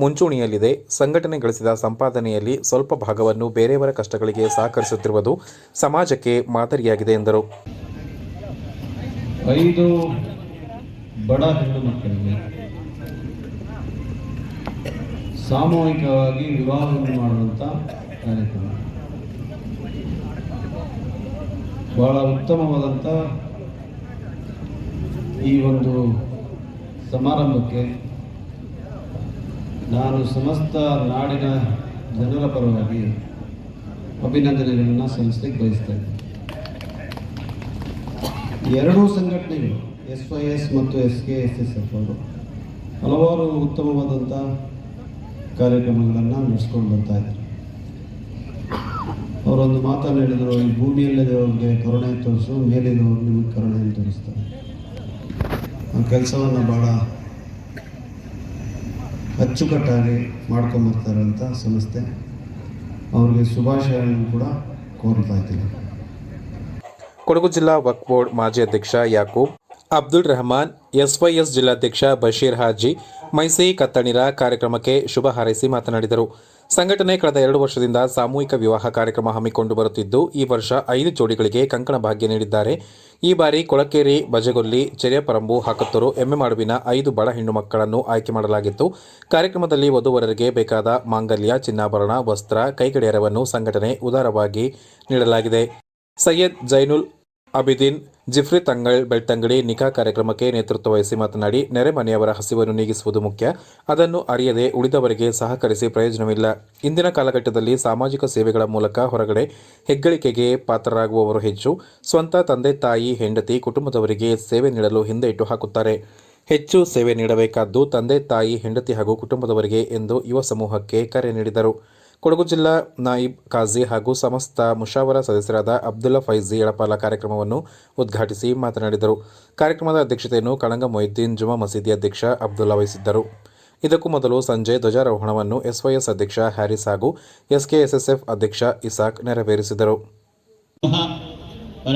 ಮುಂಚೂಣಿಯಲ್ಲಿದೆ. ಸಂಘಟನೆ ಗಳಿಸಿದ ಸಂಪಾದನೆಯಲ್ಲಿ ಸ್ವಲ್ಪ ಭಾಗವನ್ನು ಬೇರೆಯವರ ಕಷ್ಟಗಳಿಗೆ ಸಹಕರಿಸುತ್ತಿರುವುದು ಸಮಾಜಕ್ಕೆ ಮಾದರಿಯಾಗಿದೆ ಎಂದರು. 5 ಬಡ ಹೆಣ್ಣು ಮಕ್ಕಳಿಗೆ ಸಾಮೂಹಿಕವಾಗಿ ವಿವಾಹವನ್ನು ಮಾಡುವಂಥ ಕಾರ್ಯಕ್ರಮ ಬಹಳ ಉತ್ತಮವಾದಂಥ ಈ ಒಂದು ಸಮಾರಂಭಕ್ಕೆ ನಾನು ಸಮಸ್ತ ನಾಡಿನ ಜನರ ಪರವಾಗಿ ಅಭಿನಂದನೆಗಳನ್ನು ಸಲ್ಲಿಸಲಿಕ್ಕೆ ಬಯಸ್ತಾ ಇದ್ದೀನಿ. ಎರಡೂ ಸಂಘಟನೆಗಳು SYS ಮತ್ತು SKSSF ಅವರು ಹಲವಾರು ಉತ್ತಮವಾದಂಥ ಕಾರ್ಯಕ್ರಮಗಳನ್ನು ನಡೆಸ್ಕೊಂಡು ಬರ್ತಾ ಇದ್ದಾರೆ. ಅವರೊಂದು ಮಾತನ್ನು ಹೇಳಿದರು, ಈ ಭೂಮಿಯಲ್ಲಿರೋರಿಗೆ ಕರುಣೆ ತೋರಿಸು, ಮೇಲಿರೋರು ನಿಮಗೆ ಕರುಣೆಯನ್ನು ತೋರಿಸ್ತಾರೆ. ಆ ಕೆಲಸವನ್ನು ಭಾಳ ಅಚ್ಚುಕಟ್ಟಾಗಿ ಮಾಡ್ಕೊಂಬರ್ತಾರಂಥ ಸಂಸ್ಥೆ. ಅವರಿಗೆ ಶುಭಾಶಯಗಳನ್ನು ಕೂಡ ಕೋರ್ತಾ ಇದ್ದೀನಿ. ಕೊಡಗು ಜಿಲ್ಲಾ ವಕ್ಫ್ ಬೋರ್ಡ್ ಮಾಜಿ ಅಧ್ಯಕ್ಷ ಯಾಕೂಬ್ ಅಬ್ದುಲ್ ರೆಹಮಾನ್, SYS ಜಿಲ್ಲಾಧ್ಯಕ್ಷ ಬಶೀರ್ ಹಾಜಿ ಮೈಸಿ ಕತ್ತಣಿರ ಕಾರ್ಯಕ್ರಮಕ್ಕೆ ಶುಭ ಹಾರೈಸಿ ಮಾತನಾಡಿದರು. ಸಂಘಟನೆ ಕಳೆದ 2 ವರ್ಷದಿಂದ ಸಾಮೂಹಿಕ ವಿವಾಹ ಕಾರ್ಯಕ್ರಮ ಹಮ್ಮಿಕೊಂಡು ಬರುತ್ತಿದ್ದು, ಈ ವರ್ಷ 5 ಜೋಡಿಗಳಿಗೆ ಕಂಕಣ ಭಾಗ್ಯ ನೀಡಿದ್ದಾರೆ. ಈ ಬಾರಿ ಕೊಳಕೇರಿ, ಬಜಗೊಲ್ಲಿ, ಚೆರೆಪರಂಬು, ಹಾಕತ್ತೂರು, ಎಮ್ಮೆಮಾಡುವಿನ 5 ಬಡ ಹೆಣ್ಣು ಮಕ್ಕಳನ್ನು ಆಯ್ಕೆ ಮಾಡಲಾಗಿತ್ತು. ಕಾರ್ಯಕ್ರಮದಲ್ಲಿ ವಧುವರರಿಗೆ ಬೇಕಾದ ಮಾಂಗಲ್ಯ, ಚಿನ್ನಾಭರಣ, ವಸ್ತ್ರ, ಕೈಗಡಿಯಾರವನ್ನು ಸಂಘಟನೆ ಉದಾರವಾಗಿ ನೀಡಲಾಗಿದೆ. ಸೈಯದ್ ಜೈನುಲ್ ಅಬಿದೀನ್ ಜಿಫ್ರಿ ತಂಗಳ್ ಬೆಳ್ತಂಗಡಿ ನಿಕಾ ಕಾರ್ಯಕ್ರಮಕ್ಕೆ ನೇತೃತ್ವ ವಹಿಸಿ ಮಾತನಾಡಿ, ನೆರೆ ಮನೆಯವರ ಹಸಿವನ್ನು ನೀಗಿಸುವುದು ಮುಖ್ಯ. ಅದನ್ನು ಅರಿಯದೆ ಉಳಿದವರಿಗೆ ಸಹಕರಿಸಿ ಪ್ರಯೋಜನವಿಲ್ಲ. ಇಂದಿನ ಕಾಲಘಟ್ಟದಲ್ಲಿ ಸಾಮಾಜಿಕ ಸೇವೆಗಳ ಮೂಲಕ ಹೊರಗಡೆ ಹೆಗ್ಗಳಿಕೆಗೆ ಪಾತ್ರರಾಗುವವರು ಹೆಚ್ಚು. ಸ್ವಂತ ತಂದೆ ತಾಯಿ, ಹೆಂಡತಿ, ಕುಟುಂಬದವರಿಗೆ ಸೇವೆ ನೀಡಲು ಹಿಂದೆ ಇಟ್ಟು ಹಾಕುತ್ತಾರೆ. ಹೆಚ್ಚು ಸೇವೆ ನೀಡಬೇಕಾದ್ದು ತಂದೆ ತಾಯಿ, ಹೆಂಡತಿ ಹಾಗೂ ಕುಟುಂಬದವರಿಗೆ ಎಂದು ಯುವ ಸಮೂಹಕ್ಕೆ ಕರೆ ನೀಡಿದರು. ಕೊಡಗು ಜಿಲ್ಲಾ ನಾಯಿಬ್ ಕಾಜಿ ಹಾಗೂ ಸಮಸ್ತ ಮುಷಾವರಾ ಸದಸ್ಯರಾದ ಅಬ್ದುಲ್ಲಾ ಫೈಜಿ ಎಳಪಾಲ ಕಾರ್ಯಕ್ರಮವನ್ನು ಉದ್ಘಾಟಿಸಿ ಮಾತನಾಡಿದರು. ಕಾರ್ಯಕ್ರಮದ ಅಧ್ಯಕ್ಷತೆಯನ್ನು ಕಳಂಗ ಮೊಹಿದ್ದೀನ್ ಜುಮಾ ಮಸೀದಿ ಅಧ್ಯಕ್ಷ ಅಬ್ದುಲ್ಲಾ ವಹಿಸಿದ್ದರು. ಇದಕ್ಕೂ ಮೊದಲು ಸಂಜೆ ಧ್ವಜಾರೋಹಣವನ್ನು SYS ಅಧ್ಯಕ್ಷ ಹ್ಯಾರಿಸ್ ಹಾಗೂ SKSSF ಅಧ್ಯಕ್ಷ ಇಸಾಕ್ ನೆರವೇರಿಸಿದರು.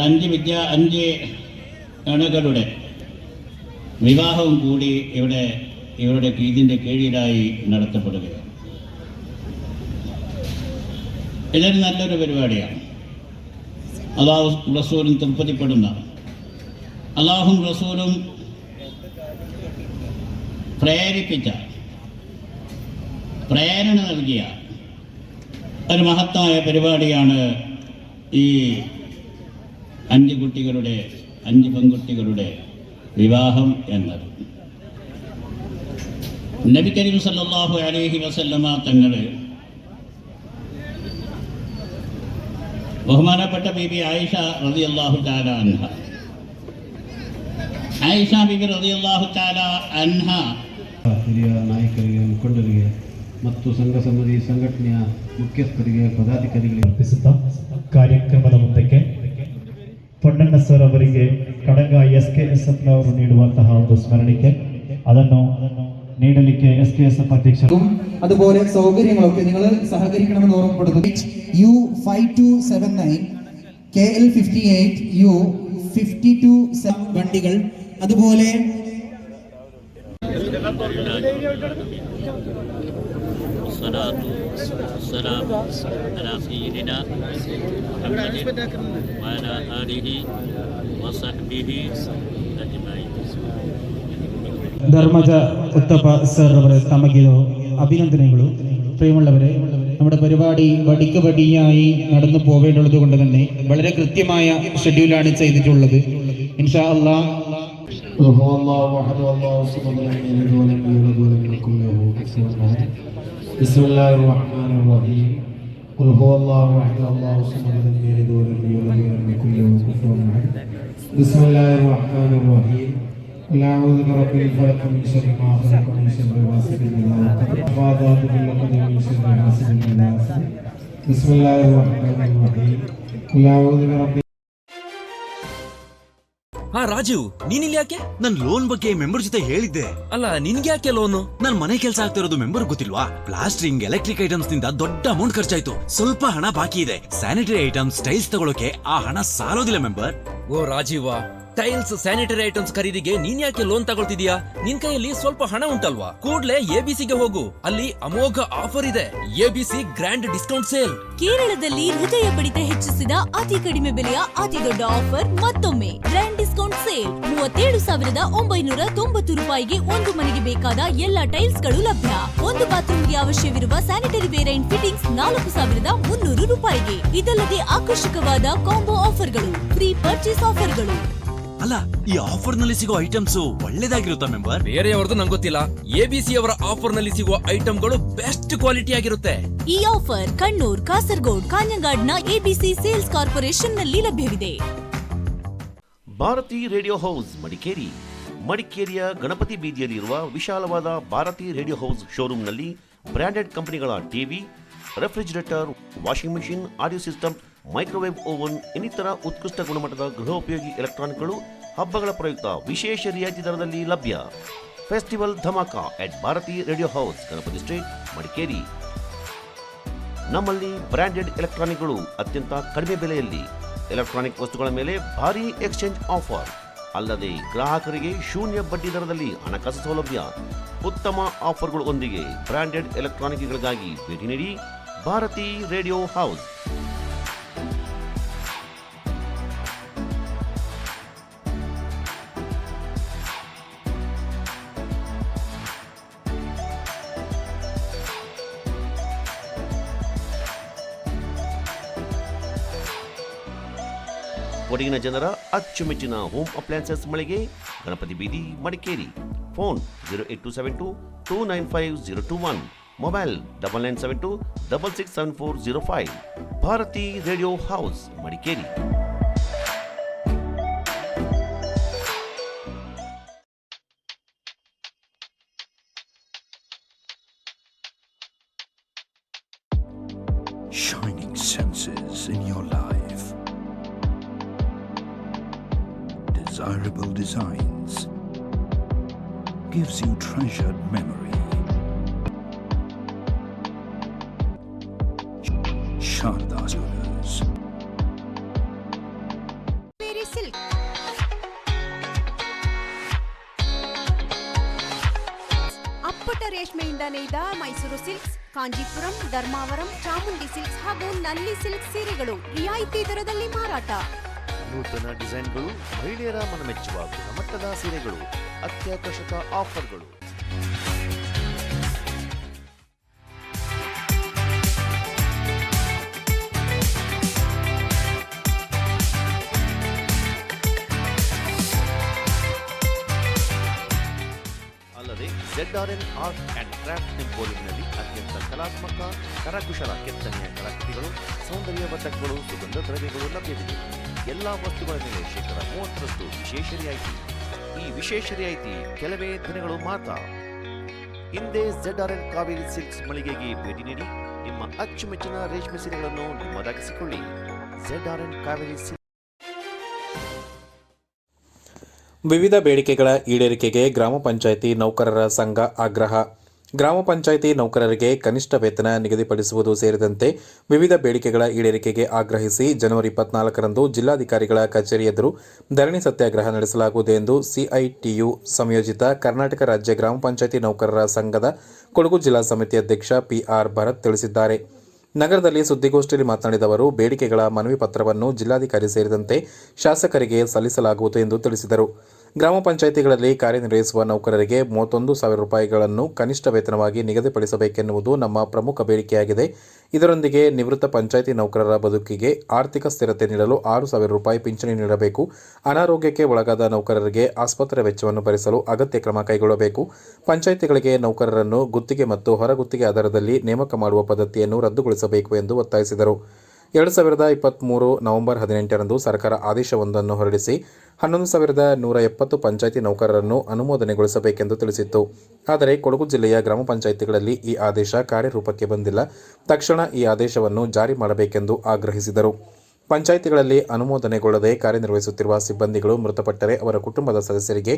5 അണകളുടെ വിവാഹവും കൂടി ഇവരുടെ ഇതിൻ്റെ കീഴിലായി നടത്തപ്പെടുകയാണ്. ഇതൊരു നല്ലൊരു പരിപാടിയാണ്. അല്ലാഹു റസൂലും തൃപ്തിപ്പെടുന്ന, അല്ലാഹും റസൂലും പ്രേരിപ്പിച്ച, പ്രേരണ നൽകിയ ഒരു മഹത്തായ പരിപാടിയാണ് ഈ 5 പെൺകുട്ടികളുടെ വിവാഹം എന്നത്. നബി കരീം സല്ലല്ലാഹു അലൈഹി വസല്ലമ തങ്ങൾ ബഹുമാനപ്പെട്ട ബീബി ആയിഷ റളിയല്ലാഹു തആല അൻഹ, ಆಯಿಷ ಬಿಬಿ ರಲಿಯಲ್ಲಾಹು ತಆಲಾ ಅನ್ಹಾ ಹಿರಿಯ ನಾಯಕರಿಗೆ, ಮುಖಂಡರಿಗೆ ಮತ್ತು ಸಂಘ ಸಂಬಂಧಿ ಸಂಘಟನೆಯ ಮುಖ್ಯಸ್ಥರಿಗೆ, ಪದಾಧಿಕಾರಿಗಳಿಗೆ ಅರ್ಪಿಸುತ್ತಾ ಕಾರ್ಯಕ್ರಮದ ಮುಂದಕ್ಕೆ ಪೊನ್ನಣ್ಣ ಸರ್ ಅವರಿಗೆ ಕಡಂಗ SKSFನವರು ನೀಡುವಂತಹ ಒಂದು ಸ್ಮರಣಿಕೆ ಅದನ್ನು നീടലിക്ക് SKSF അധ്യക്ഷരും അതുപോലെ സൗകര്യങ്ങളൊക്കെ നിങ്ങൾ സഹകരിക്കണമെന്ന് ഓർമ്മപ്പെടുത്തുന്നു. U5279 KL58 U52 വണ്ടികൾ, അതുപോലെ ಧರ್ಮಜ ಉತ್ತಪ್ಪ ಸರ್ ಅವರ ತಮಗೆ അഭിനന്ദനങ്ങളും. പ്രിയമുള്ളവരെ, നമ്മുടെ പരിപാടി വടിയായി നടന്നു പോവേണ്ടത് കൊണ്ട് തന്നെ വളരെ കൃത്യമായ ഷെഡ്യൂളാണ് ചെയ്തിട്ടുള്ളത്. ഇൻഷാ അല്ലാഹ് أعوذ برب الفلق من شر ما خلق من شر غاسق إذا وقب وأعوذ باللقب من شر حاسد إذا حسد بسم الله الرحمن الرحيم أعوذ برب. ಹಾ ರಾಜೀವ್, ನೀನಿಲ್ಲಿ ಯಾಕೆ? ನನ್ ಲೋನ್ ಬಗ್ಗೆ ಮೆಂಬರ್ ಜೊತೆ ಹೇಳಿದ್ದೆ. ಅಲ್ಲ, ನಿನ್ಗೆ ಯಾಕೆ ಲೋನು? ನನ್ ಮನೆ ಕೆಲಸ ಆಗ್ತಿರೋದು ಮೆಂಬರ್ ಗೊತ್ತಿಲ್ವಾ? ಪ್ಲಾಸ್ಟರಿಂಗ್, ಎಲೆಕ್ಟ್ರಿಕ್ ಐಟಮ್ಸ್ ನಿಂದ ದೊಡ್ಡ ಅಮೌಂಟ್ ಖರ್ಚಾಯ್ತು. ಸ್ವಲ್ಪ ಹಣ ಬಾಕಿ ಇದೆ. ಸ್ಯಾನಿಟರಿ ಐಟಮ್ಸ್, ಟೈಲ್ಸ್ ತಗೊಳಕ್ಕೆ ಆ ಹಣ ಸಾಲೋದಿಲ್ಲ ಮೆಂಬರ್. ಓ ರಾಜೀವ, ಟೈಲ್ಸ್, ಸ್ಯಾನಿಟರಿ ಐಟಮ್ಸ್ ಖರೀದಿಗೆ ನೀನ್ ಯಾಕೆ ಲೋನ್ ತಗೊಳ್ತಿದ್ಯಾ? ನಿನ್ ಕೈಯಲ್ಲಿ ಸ್ವಲ್ಪ ಹಣ ಉಂಟಲ್ವಾ? ಕೂಡ್ಲೆ ಎಬಿಸಿಗೆ ಹೋಗು, ಅಲ್ಲಿ ಅಮೋಘ ಆಫರ್ ಇದೆ. ABC grand discount sale. ಕೇರಳದಲ್ಲಿ ಹೃದಯ ಬಡಿತ ಹೆಚ್ಚಿಸಿದ ಅತಿ ಕಡಿಮೆ ಬೆಲೆಯ ಅತಿ ದೊಡ್ಡ ಆಫರ್ ಮತ್ತೊಮ್ಮೆ ಗ್ರ್ಯಾಂಡ್ ಡಿಸ್ಕೌಂಟ್ ಸೇಲ್. 37,990 ರೂಪಾಯಿಗೆ ಒಂದು ಮನೆಗೆ ಬೇಕಾದ ಎಲ್ಲ ಟೈಲ್ಸ್ ಗಳು ಲಭ್ಯ. ಒಂದು ಬಾತ್ರೂಮ್ಗೆ ಅವಶ್ಯವಿರುವ ಸ್ಯಾನಿಟರಿ ವೇರ್ ಅಂಡ್ ಫಿಟ್ಟಿಂಗ್ಸ್ 4,300 ರೂಪಾಯಿಗೆ. ಇದಲ್ಲದೆ ಆಕರ್ಷಕವಾದ ಕಾಂಬೋ ಆಫರ್ಗಳು, ಫ್ರೀ ಪರ್ಚೇಸ್ ಆಫರ್ಗಳು. ಅಲ್ಲ, ಈ ಆಫರ್ ನಲ್ಲಿ ಸಿಗೋ ಐಟಮ್ಸ್ ಒಳ್ಳೇದಾಗಿರುತ್ತಾ ಮೆಂಬರ್? ಬೇರೆಯವ್ರದ್ದು ನಂಗೆ ಗೊತ್ತಿಲ್ಲ. ABC ಅವರ ಆಫರ್ ನಲ್ಲಿ ಸಿಗುವ ಐಟಮ್ಗಳು ಬೆಸ್ಟ್ ಕ್ವಾಲಿಟಿ ಆಗಿರುತ್ತೆ. ಈ ಆಫರ್ ಕಣ್ಣೂರ್, ಕಾಸರಗೋಡ್, ಕಾಞಂಗಾಡ್ನ ABC ಸೇಲ್ಸ್ ಕಾರ್ಪೊರೇಷನ್ ನಲ್ಲಿ ಲಭ್ಯವಿದೆ. Bharathi radio house Madikeri. ಮಡಿಕೇರಿಯ ಗಣಪತಿ ಬೀದಿಯಲ್ಲಿರುವ ವಿಶಾಲವಾದ ಭಾರತಿ ರೇಡಿಯೋ ಹೌಸ್ ಶೋರೂಮ್ನಲ್ಲಿ ಬ್ರಾಂಡೆಡ್ ಕಂಪನಿಗಳ TV, refrigerator, washing machine, audio system, microwave oven ಇನ್ನಿತರ ಉತ್ಕೃಷ್ಟ ಗುಣಮಟ್ಟದ ಗೃಹೋಪಯೋಗಿ ಎಲೆಕ್ಟ್ರಾನಿಕ್ಗಳು ಹಬ್ಬಗಳ ಪ್ರಯುಕ್ತ ವಿಶೇಷ ರಿಯಾಯಿತಿ ದರದಲ್ಲಿ ಲಭ್ಯ. ಫೆಸ್ಟಿವಲ್ ಧಮಾಕ at Bharathi radio house, Ganapathi street, Madikeri. ನಮ್ಮಲ್ಲಿ ಬ್ರಾಂಡೆಡ್ ಎಲೆಕ್ಟ್ರಾನಿಕ್ಗಳು ಅತ್ಯಂತ ಕಡಿಮೆ ಬೆಲೆಯಲ್ಲಿ. ಎಲೆಕ್ಟ್ರಾನಿಕ್ ವಸ್ತುಗಳ ಮೇಲೆ ಭಾರೀ ಎಕ್ಸ್ಚೇಂಜ್ ಆಫರ್. ಅಲ್ಲದೆ ಗ್ರಾಹಕರಿಗೆ ಶೂನ್ಯ ಬಡ್ಡಿ ದರದಲ್ಲಿ ಹಣಕಾಸು ಸೌಲಭ್ಯ. ಉತ್ತಮ ಆಫರ್ಗಳು ಒಂದಿಗೆ ಬ್ರಾಂಡೆಡ್ ಎಲೆಕ್ಟ್ರಾನಿಕ್ಗಳಿಗಾಗಿ ಭೇಟಿ ನೀಡಿ ಭಾರತಿ ರೇಡಿಯೋ ಹೌಸ್. ಕೊಡಗಿನ ಜನರ ಅಚ್ಚುಮೆಚ್ಚಿನ ಹೋಮ್ ಅಪ್ಲಯನ್ಸಸ್ ಮಳಿಗೆ, ಗಣಪತಿ ಬೀದಿ, Madikeri. Phone 08272 295 021, mobile 9972 667405. Bharati radio house, Madikeri. Shining senses in your life. Desirable designs gives you treasured memory. Sharda Jewelers. Silk. ಅಪ್ಪಟ ರೇಷ್ಮೆಯಿಂದ ನೇಯ್ದ ಮೈಸೂರು ಸಿಲ್ಕ್ಸ್, ಕಾಂಜೀಪುರಂ, ಧರ್ಮಾವರಂ, ಚಾಮುಂಡಿ ಸಿಲ್ಕ್ಸ್ ಹಾಗೂ ನಲ್ಲಿ ಸಿಲ್ಕ್ ಸೀರೆಗಳು ರಿಯಾಯಿತಿ ದರದಲ್ಲಿ ಮಾರಾಟ. ನೂತನ ಡಿಸೈನ್ಗಳು, ಮಹಿಳೆಯರ ಮನಮೆಚ್ಚುವ ಗುಣಮಟ್ಟದ ಸೀರೆಗಳು, ಅತ್ಯಾಕರ್ಷಕ ಆಫರ್ಗಳು. ಅಲ್ಲದೆ ZRN ಆರ್ಟ್ ಅಂಡ್ ಕ್ರಾಫ್ಟ್ ಎಂಪೋರಿಯಂನಲ್ಲಿ ಅತ್ಯಂತ ಕಲಾತ್ಮಕ ಕರಕುಶಲ ಕೆತ್ತನೆಯ ಕಲಾಕೃತಿಗಳು, ಸೌಂದರ್ಯವರ್ಧಕಗಳು, ಸುಗಂಧ ದ್ರವ್ಯಗಳು ಲಭ್ಯವಿದೆ. ಎಲ್ಲ ವಸ್ತುಗಳ ಮೇಲೆ 30% ವಿಶೇಷ ರಿಯಾಯಿತಿ. ಈ ವಿಶೇಷ ರಿಯಾಯಿತಿ ಕೆಲವೇ ದಿನಗಳು ಮಾತ್ರ. ಹಿಂದೆ ZRN ಕಾವೇರಿ ಸಿಲ್ಕ್ಸ್ ಮಳಿಗೆಗೆ ಭೇಟಿ ನೀಡಿ ನಿಮ್ಮ ಅಚ್ಚುಮೆಚ್ಚಿನ ರೇಷ್ಮೆ ಸೀರೆಗಳನ್ನು ನಿಮ್ಮದಾಗಿಸಿಕೊಳ್ಳಿ. ZRN Kaveri silks. ವಿವಿಧ ಬೇಡಿಕೆಗಳ ಈಡೇರಿಕೆಗೆ ಗ್ರಾಮ ಪಂಚಾಯಿತಿ ನೌಕರರ ಸಂಘ ಆಗ್ರಹ. ಗ್ರಾಮ ಪಂಚಾಯಿತಿ ನೌಕರರಿಗೆ ಕನಿಷ್ಠ ವೇತನ ನಿಗದಿಪಡಿಸುವುದು ಸೇರಿದಂತೆ ವಿವಿಧ ಬೇಡಿಕೆಗಳ ಈಡೇರಿಕೆಗೆ ಆಗ್ರಹಿಸಿ ಜನವರಿ 24ರಂದು ಜಿಲ್ಲಾಧಿಕಾರಿಗಳ ಕಚೇರಿ ಎದುರು ಧರಣಿ ಸತ್ಯಾಗ್ರಹ ನಡೆಸಲಾಗುವುದು ಎಂದು ಸಿಐಟಿಯು ಸಂಯೋಜಿತ ಕರ್ನಾಟಕ ರಾಜ್ಯ ಗ್ರಾಮ ಪಂಚಾಯಿತಿ ನೌಕರರ ಸಂಘದ ಕೊಡಗು ಜಿಲ್ಲಾ ಸಮಿತಿ ಅಧ್ಯಕ್ಷ PR ಭರತ್ ತಿಳಿಸಿದ್ದಾರೆ. ನಗರದಲ್ಲಿ ಸುದ್ದಿಗೋಷ್ಠಿಯಲ್ಲಿ ಮಾತನಾಡಿದ ಅವರು, ಬೇಡಿಕೆಗಳ ಮನವಿ ಪತ್ರವನ್ನು ಜಿಲ್ಲಾಧಿಕಾರಿ ಸೇರಿದಂತೆ ಶಾಸಕರಿಗೆ ಸಲ್ಲಿಸಲಾಗುವುದು ಎಂದು ತಿಳಿಸಿದರು. ಗ್ರಾಮ ಪಂಚಾಯಿತಿಗಳಲ್ಲಿ ಕಾರ್ಯನಿರ್ವಹಿಸುವ ನೌಕರರಿಗೆ 31,000 ರೂಪಾಯಿಗಳನ್ನು ಕನಿಷ್ಠ ವೇತನವಾಗಿ ನಿಗದಿಪಡಿಸಬೇಕೆನ್ನುವುದು ನಮ್ಮ ಪ್ರಮುಖ ಬೇಡಿಕೆಯಾಗಿದೆ. ಇದರೊಂದಿಗೆ ನಿವೃತ್ತ ಪಂಚಾಯಿತಿ ನೌಕರರ ಬದುಕಿಗೆ ಆರ್ಥಿಕ ಸ್ಥಿರತೆ ನೀಡಲು 6,000 ರೂಪಾಯಿ ಪಿಂಚಣಿ ನೀಡಬೇಕು. ಅನಾರೋಗ್ಯಕ್ಕೆ ಒಳಗಾದ ನೌಕರರಿಗೆ ಆಸ್ಪತ್ರೆ ವೆಚ್ಚವನ್ನು ಭರಿಸಲು ಅಗತ್ಯ ಕ್ರಮ ಕೈಗೊಳ್ಳಬೇಕು. ಪಂಚಾಯಿತಿಗಳಿಗೆ ನೌಕರರನ್ನು ಗುತ್ತಿಗೆ ಮತ್ತು ಹೊರಗುತ್ತಿಗೆ ಆಧಾರದಲ್ಲಿ ನೇಮಕ ಮಾಡುವ ಪದ್ಧತಿಯನ್ನು ರದ್ದುಗೊಳಿಸಬೇಕು ಎಂದು ಒತ್ತಾಯಿಸಿದರು. 2023 ನವೆಂಬರ್ 18ರಂದು ಸರ್ಕಾರ ಆದೇಶವೊಂದನ್ನು ಹೊರಡಿಸಿ 11,170 ಪಂಚಾಯಿತಿ ನೌಕರರನ್ನು ಅನುಮೋದನೆಗೊಳಿಸಬೇಕೆಂದು ತಿಳಿಸಿತ್ತು. ಆದರೆ ಕೊಡಗು ಜಿಲ್ಲೆಯ ಗ್ರಾಮ ಪಂಚಾಯಿತಿಗಳಲ್ಲಿ ಈ ಆದೇಶ ಕಾರ್ಯರೂಪಕ್ಕೆ ಬಂದಿಲ್ಲ. ತಕ್ಷಣ ಈ ಆದೇಶವನ್ನು ಜಾರಿ ಮಾಡಬೇಕೆಂದು ಆಗ್ರಹಿಸಿದರು. ಪಂಚಾಯಿತಿಗಳಲ್ಲಿ ಅನುಮೋದನೆಗೊಳ್ಳದೆ ಕಾರ್ಯನಿರ್ವಹಿಸುತ್ತಿರುವ ಸಿಬ್ಬಂದಿಗಳು ಮೃತಪಟ್ಟರೆ ಅವರ ಕುಟುಂಬದ ಸದಸ್ಯರಿಗೆ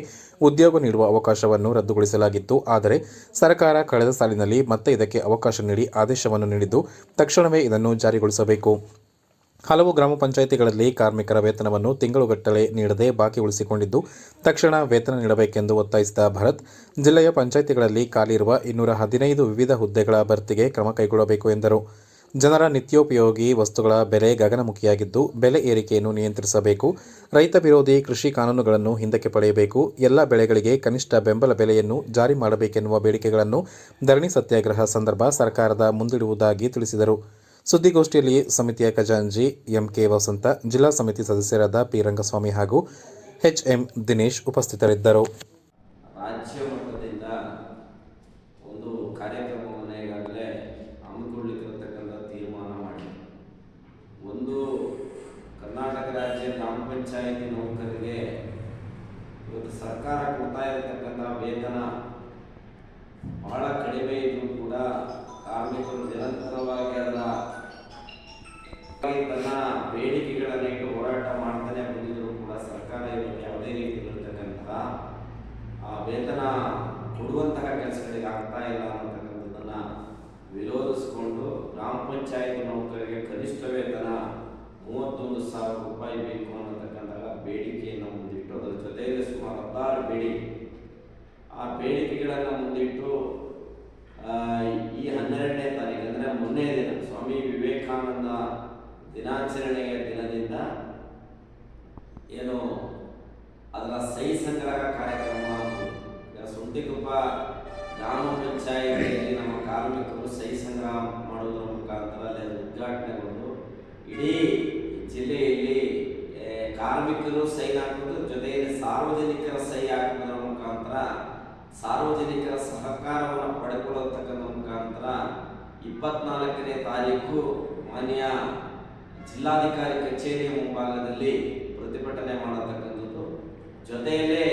ಉದ್ಯೋಗ ನೀಡುವ ಅವಕಾಶವನ್ನು ರದ್ದುಗೊಳಿಸಲಾಗಿತ್ತು. ಆದರೆ ಸರ್ಕಾರ ಕಳೆದ ಸಾಲಿನಲ್ಲಿ ಮತ್ತೆ ಇದಕ್ಕೆ ಅವಕಾಶ ನೀಡಿ ಆದೇಶವನ್ನು ನೀಡಿದ್ದು, ತಕ್ಷಣವೇ ಇದನ್ನು ಜಾರಿಗೊಳಿಸಬೇಕು. ಹಲವು ಗ್ರಾಮ ಪಂಚಾಯಿತಿಗಳಲ್ಲಿ ಕಾರ್ಮಿಕರ ವೇತನವನ್ನು ತಿಂಗಳುಗಟ್ಟಲೆ ನೀಡದೆ ಬಾಕಿ ಉಳಿಸಿಕೊಂಡಿದ್ದು, ತಕ್ಷಣ ವೇತನ ನೀಡಬೇಕೆಂದು ಒತ್ತಾಯಿಸಿದ ಭರತ್, ಜಿಲ್ಲೆಯ ಪಂಚಾಯಿತಿಗಳಲ್ಲಿ ಖಾಲಿ ಇರುವ 215 ವಿವಿಧ ಹುದ್ದೆಗಳ ಭರ್ತಿಗೆ ಕ್ರಮ ಕೈಗೊಳ್ಳಬೇಕು ಎಂದರು. ಜನರ ನಿತ್ಯೋಪಯೋಗಿ ವಸ್ತುಗಳ ಬೆಲೆ ಗಗನಮುಖಿಯಾಗಿದ್ದು, ಬೆಲೆ ಏರಿಕೆಯನ್ನು ನಿಯಂತ್ರಿಸಬೇಕು. ರೈತ ವಿರೋಧಿ ಕೃಷಿ ಕಾನೂನುಗಳನ್ನು ಹಿಂದಕ್ಕೆ ಪಡೆಯಬೇಕು. ಎಲ್ಲ ಬೆಳೆಗಳಿಗೆ ಕನಿಷ್ಠ ಬೆಂಬಲ ಬೆಲೆಯನ್ನು ಜಾರಿ ಮಾಡಬೇಕೆನ್ನುವ ಬೇಡಿಕೆಗಳನ್ನು ಧರಣಿ ಸತ್ಯಾಗ್ರಹ ಸಂದರ್ಭ ಸರ್ಕಾರದ ಮುಂದಿಡುವುದಾಗಿ ತಿಳಿಸಿದರು. ಸುದ್ದಿಗೋಷ್ಠಿಯಲ್ಲಿ ಸಮಿತಿಯ ಖಜಾಂಚಿ MK ವಸಂತ, ಜಿಲ್ಲಾ ಸಮಿತಿ ಸದಸ್ಯರಾದ P ರಂಗಸ್ವಾಮಿ ಹಾಗೂ ಎಚ್ಎಂ ದಿನೇಶ್ ಉಪಸ್ಥಿತರಿದ್ದರು. ರಾಜ್ಯ ಮಟ್ಟದಿಂದ ಒಂದು ಕಾರ್ಯಕ್ರಮವನ್ನು ಈಗಾಗಲೇ ಹಮ್ಮಿಕೊಳ್ಳಲಿಕ್ಕಿರತಕ್ಕಂಥ ತೀರ್ಮಾನ ಮಾಡಿ, ಒಂದು ಕರ್ನಾಟಕ ರಾಜ್ಯ ಗ್ರಾಮ ಪಂಚಾಯಿತಿ ನೌಕರರಿಗೆ ಇವತ್ತು ಸರ್ಕಾರ ಕೊಡ್ತಾ ಇರತಕ್ಕಂಥ ವೇತನ ಬಹಳ ಕಡಿಮೆ ಇದ್ರೂ ಕೂಡ ಕಾರ್ಮಿಕರು ನಿರಂತರವಾಗಿ ಅದರ ತನ್ನ ಬೇಡಿಕೆಗಳನ್ನು ಇಟ್ಟು ಹೋರಾಟ ಮಾಡ್ತಾನೆ ಬಂದಿದ್ದರೂ ಕೂಡ ಸರ್ಕಾರ ಇವತ್ತು ಯಾವುದೇ ರೀತಿಯಲ್ಲಿರ್ತಕ್ಕಂಥ ಆ ವೇತನ ಕೊಡುವಂತಹ ಕೆಲಸಗಳಿಗೆ ಆಗ್ತಾ ಇಲ್ಲ ಅನ್ನತಕ್ಕಂಥದ್ದನ್ನು ವಿರೋಧಿಸಿಕೊಂಡು ಗ್ರಾಮ ಪಂಚಾಯಿತಿ ನೌಕರರಿಗೆ ಕನಿಷ್ಠ ವೇತನ 31,000 ರೂಪಾಯಿ ಬೇಕು ಅನ್ನತಕ್ಕಂತಹ ಬೇಡಿಕೆಯನ್ನು ಮುಂದಿಟ್ಟು, ಅದರ ಜೊತೆಗೆ ಸುಮಾರು 16 ಬೇಡಿಕೆ, ಆ ಬೇಡಿಕೆಗಳನ್ನು ಮುಂದಿಟ್ಟು ಈ 12ನೇ ತಾರೀಕು ಅಂದರೆ ಮೊನ್ನೆ ದಿನ ಸ್ವಾಮಿ ವಿವೇಕಾನಂದ ದಿನಾಚರಣೆಯ ದಿನದಿಂದ ಏನು ಅದರ ಸಹಿ ಸಂಗ್ರಹ ಕಾರ್ಯಕ್ರಮ ಸುಂಟಿಕೊಪ್ಪ ಗ್ರಾಮ ಪಂಚಾಯಿತಿಯಲ್ಲಿ ನಮ್ಮ ಕಾರ್ಮಿಕರು ಸಹಿ ಸಂಗ್ರಹ ಮಾಡುವುದರ ಮುಖಾಂತರ ಅಲ್ಲಿ ಉದ್ಘಾಟನೆಗೊಂಡು ಇಡೀ ಜಿಲ್ಲೆಯಲ್ಲಿ ಕಾರ್ಮಿಕರು ಸಹಿ ಹಾಕುವುದರ ಜೊತೆಯಲ್ಲಿ ಸಾರ್ವಜನಿಕರ ಸಹಿ ಹಾಕುವುದರ ಮುಖಾಂತರ ಸಾರ್ವಜನಿಕರ ಸಹಕಾರವನ್ನು ಪಡೆದುಕೊಳ್ಳತಕ್ಕಂಥ ಮುಖಾಂತರ 24ನೇ ತಾರೀಕು ಮಾನ್ಯ ಜಿಲ್ಲಾಧಿಕಾರಿ ಕಚೇರಿಯ ಮುಂಭಾಗದಲ್ಲಿ ಪ್ರತಿಭಟನೆ ಮಾಡತಕ್ಕಂಥದ್ದು. ಜೊತೆಯಲ್ಲೇ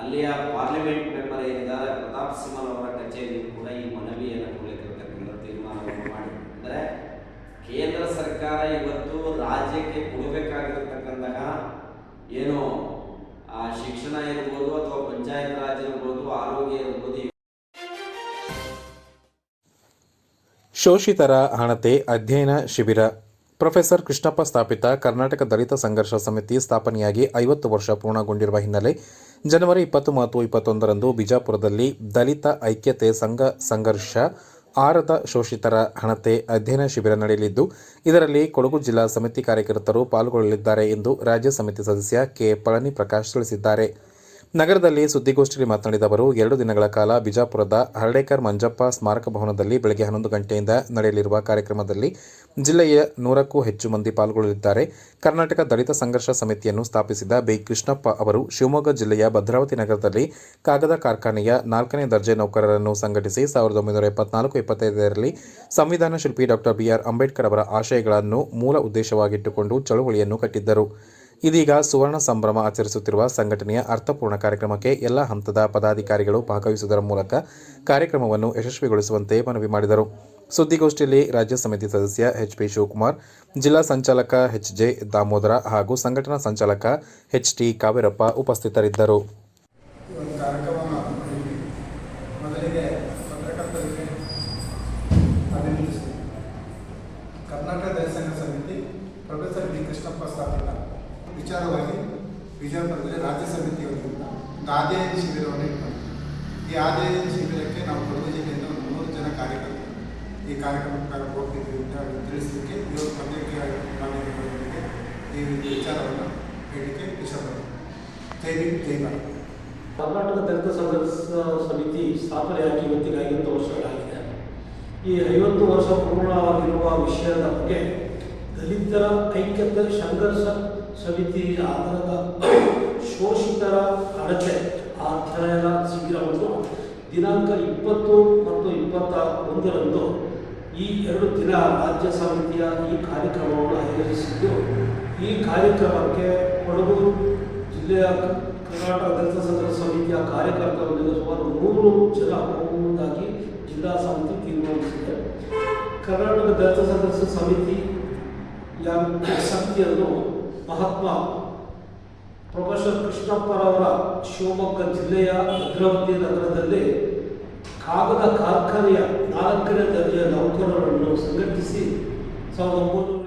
ಅಲ್ಲಿಯ ಪಾರ್ಲಿಮೆಂಟ್ ಮೆಂಬರ್ ಏನಿದ್ದಾರೆ ಪ್ರತಾಪ್ ಸಿಂಹನ್ ಅವರ ಕಚೇರಿಯು ಕೂಡ ಈ ಮನವಿಯನ್ನು ಕೊಡಲಿಕ್ಕಿರತಕ್ಕಂಥ ತೀರ್ಮಾನವನ್ನು ಮಾಡಿ, ಅಂದರೆ ಕೇಂದ್ರ ಸರ್ಕಾರ ಇವತ್ತು ರಾಜ್ಯಕ್ಕೆ ಕೊಡಬೇಕಾಗಿರತಕ್ಕಂತಹ ಏನು ಶಿಕ್ಷಣ ಇರ್ಬೋದು ಅಥವಾ ಪಂಚಾಯತ್ ರಾಜ್ ಇರ್ಬೋದು, ಆರೋಗ್ಯ ಇರ್ಬೋದು, ಶೋಷಿತರ ಹಣತೆ ಅಧ್ಯಯನ ಶಿಬಿರ. ಪ್ರೊಫೆಸರ್ ಕೃಷ್ಣಪ್ಪ ಸ್ಥಾಪಿತ ಕರ್ನಾಟಕ ದಲಿತ ಸಂಘರ್ಷ ಸಮಿತಿ ಸ್ಥಾಪನೆಯಾಗಿ 50 ವರ್ಷ ಪೂರ್ಣಗೊಂಡಿರುವ ಹಿನ್ನೆಲೆ ಜನವರಿ 20 ಮತ್ತು 21ರಂದು ಬಿಜಾಪುರದಲ್ಲಿ ದಲಿತ ಐಕ್ಯತೆ ಸಂಘರ್ಷ ಆರದ ಶೋಷಿತರ ಹಣತೆ ಅಧ್ಯಯನ ಶಿಬಿರ ನಡೆಯಲಿದ್ದು, ಇದರಲ್ಲಿ ಕೊಡಗು ಜಿಲ್ಲಾ ಸಮಿತಿ ಕಾರ್ಯಕರ್ತರು ಪಾಲ್ಗೊಳ್ಳಲಿದ್ದಾರೆ ಎಂದು ರಾಜ್ಯ ಸಮಿತಿ ಸದಸ್ಯ ಕೆ ಪಳನಿ ಪ್ರಕಾಶ್ ತಿಳಿಸಿದ್ದಾರೆ. ನಗರದಲ್ಲಿ ಸುದ್ದಿಗೋಷ್ಠಿಯಲ್ಲಿ ಮಾತನಾಡಿದ ಅವರು, 2 ದಿನಗಳ ಕಾಲ ಬಿಜಾಪುರದ ಹರ್ಡೇಕರ್ ಮಂಜಪ್ಪ ಸ್ಮಾರಕ ಭವನದಲ್ಲಿ ಬೆಳಗ್ಗೆ 11 ಗಂಟೆಯಿಂದ ನಡೆಯಲಿರುವ ಕಾರ್ಯಕ್ರಮದಲ್ಲಿ ಜಿಲ್ಲೆಯ 100ಕ್ಕೂ ಹೆಚ್ಚು ಮಂದಿ ಪಾಲ್ಗೊಳ್ಳಲಿದ್ದಾರೆ. ಕರ್ನಾಟಕ ದಲಿತ ಸಂಘರ್ಷ ಸಮಿತಿಯನ್ನು ಸ್ಥಾಪಿಸಿದ ಬಿ ಕೃಷ್ಣಪ್ಪ ಅವರು ಶಿವಮೊಗ್ಗ ಜಿಲ್ಲೆಯ ಭದ್ರಾವತಿ ನಗರದಲ್ಲಿ ಕಾಗದ ಕಾರ್ಖಾನೆಯ 4ನೇ ದರ್ಜೆ ನೌಕರರನ್ನು ಸಂಘಟಿಸಿ 1974-25ರಲ್ಲಿ ಸಂವಿಧಾನ ಶಿಲ್ಪಿ ಡಾಕ್ಟರ್ ಬಿಆರ್ ಅಂಬೇಡ್ಕರ್ ಅವರ ಆಶಯಗಳನ್ನು ಮೂಲ ಉದ್ದೇಶವಾಗಿಟ್ಟುಕೊಂಡು ಚಳುವಳಿಯನ್ನು ಕಟ್ಟಿದ್ದರು. ಇದೀಗ ಸುವರ್ಣ ಸಂಭ್ರಮ ಆಚರಿಸುತ್ತಿರುವ ಸಂಘಟನೆಯ ಅರ್ಥಪೂರ್ಣ ಕಾರ್ಯಕ್ರಮಕ್ಕೆ ಎಲ್ಲ ಹಂತದ ಪದಾಧಿಕಾರಿಗಳು ಭಾಗವಹಿಸುವುದರ ಮೂಲಕ ಕಾರ್ಯಕ್ರಮವನ್ನು ಯಶಸ್ವಿಗೊಳಿಸುವಂತೆ ಮನವಿ ಮಾಡಿದರು. ಸುದ್ದಿಗೋಷ್ಠಿಯಲ್ಲಿ ರಾಜ್ಯ ಸಮಿತಿ ಸದಸ್ಯ ಎಚ್ಪಿ ಶಿವಕುಮಾರ್, ಜಿಲ್ಲಾ ಸಂಚಾಲಕ ಎಚ್ಜೆ ದಾಮೋದರ ಹಾಗೂ ಸಂಘಟನಾ ಸಂಚಾಲಕ ಎಚ್ಟಿ ಕಾವೇರಪ್ಪ ಉಪಸ್ಥಿತರಿದ್ದರು. ಕರ್ನಾಟಕ ದಲಿತ ಸಂಘ ಸಮಿತಿ ಪ್ರೊಫೆಸರ್ ಬಿ ಕೃಷ್ಣಪ್ಪ ಸ್ಥಾಪಿತ ವಿಚಾರವಾಗಿ ವಿಜಯಪುರದಲ್ಲಿ ರಾಜ್ಯ ಸಮಿತಿ ವತಿಯಿಂದ ಒಂದು ಆದಾಯ ಶಿಬಿರವನ್ನು ಇಟ್ಕೊಂಡು, ಈ ಆದಾಯ ಶಿಬಿರಕ್ಕೆ ನಾವು ಕೊಡಗು ಜಿಲ್ಲೆಯಿಂದ 3 ಜನ ಕಾರ್ಯಕರ್ತರು ಈ ಕಾರ್ಯಕ್ರಮಕ್ಕೆ ಹೋಗ್ತಿದ್ದೀವಿ ಅಂತ ತಿಳಿಸಲಿಕ್ಕೆ ಇವತ್ತು ಪತ್ರಿಕೆಗಳಿಗೆ ಈ ವಿಚಾರವನ್ನು ಹೇಳಲಿಕ್ಕೆ ಇಷ್ಟಪಡ್ತೀನಿ. ಜೈ ಭೀಮ್, ಜೈ ಭಾರತ್. ಕರ್ನಾಟಕ ದಲಿತ ಸಂಘರ್ಷ ಸಮಿತಿ ಸ್ಥಾಪನೆಯಾಗಿ ಇವತ್ತಿಗೆ 50 ವರ್ಷಗಳಾಗಿದೆ. ಈ 50 ವರ್ಷ ಪೂರ್ಣವಾಗಿರುವ ವಿಷಯದ ಬಗ್ಗೆ ದಲಿತರ ಐಕ್ಯತೆ ಸಂಘರ್ಷ ಸಮಿತಿ ಆಧಾರದ ಶೋಷಿತರ ಅಡಚಣೆ ಅಧ್ಯಯನ ಶಿಬಿರವನ್ನು ದಿನಾಂಕ 20 ಮತ್ತು 21ರಂದು ಈ 2 ದಿನ ರಾಜ್ಯ ಸಮಿತಿಯ ಈ ಕಾರ್ಯಕ್ರಮವನ್ನು ಆಯೋಜಿಸಿದ್ದು, ಈ ಕಾರ್ಯಕ್ರಮಕ್ಕೆ ಕೊಡಗು ಜಿಲ್ಲೆಯ ಕರ್ನಾಟಕ ದಲಿತ ಸಂಘರ್ಷ ಸಮಿತಿಯ ಕಾರ್ಯಕರ್ತರೊಂದಿಗೆ ಸುಮಾರು 100 ಜನ ಹೋಗುವುದಾಗಿ ಜಿಲ್ಲಾ ಸಮಿತಿ ತೀರ್ಮಾನಿಸಿದೆ. ಕರ್ನಾಟಕ ದಲಿತ ಸಂಘರ್ಷ ಸಮಿತಿಯನ್ನು ಮಹಾತ್ಮ ಪ್ರೊಫೆಸರ್ ಕೃಷ್ಣಪ್ಪರವರ ಶಿವಮೊಗ್ಗ ಜಿಲ್ಲೆಯ ಭದ್ರಾವತಿ ನಗರದಲ್ಲಿ ಕಾಗದ ಕಾರ್ಖಾನೆಯ 4ನೇ ದರ್ಜೆಯ ನೌಕರರನ್ನು ಸಂಘಟಿಸಿ 1900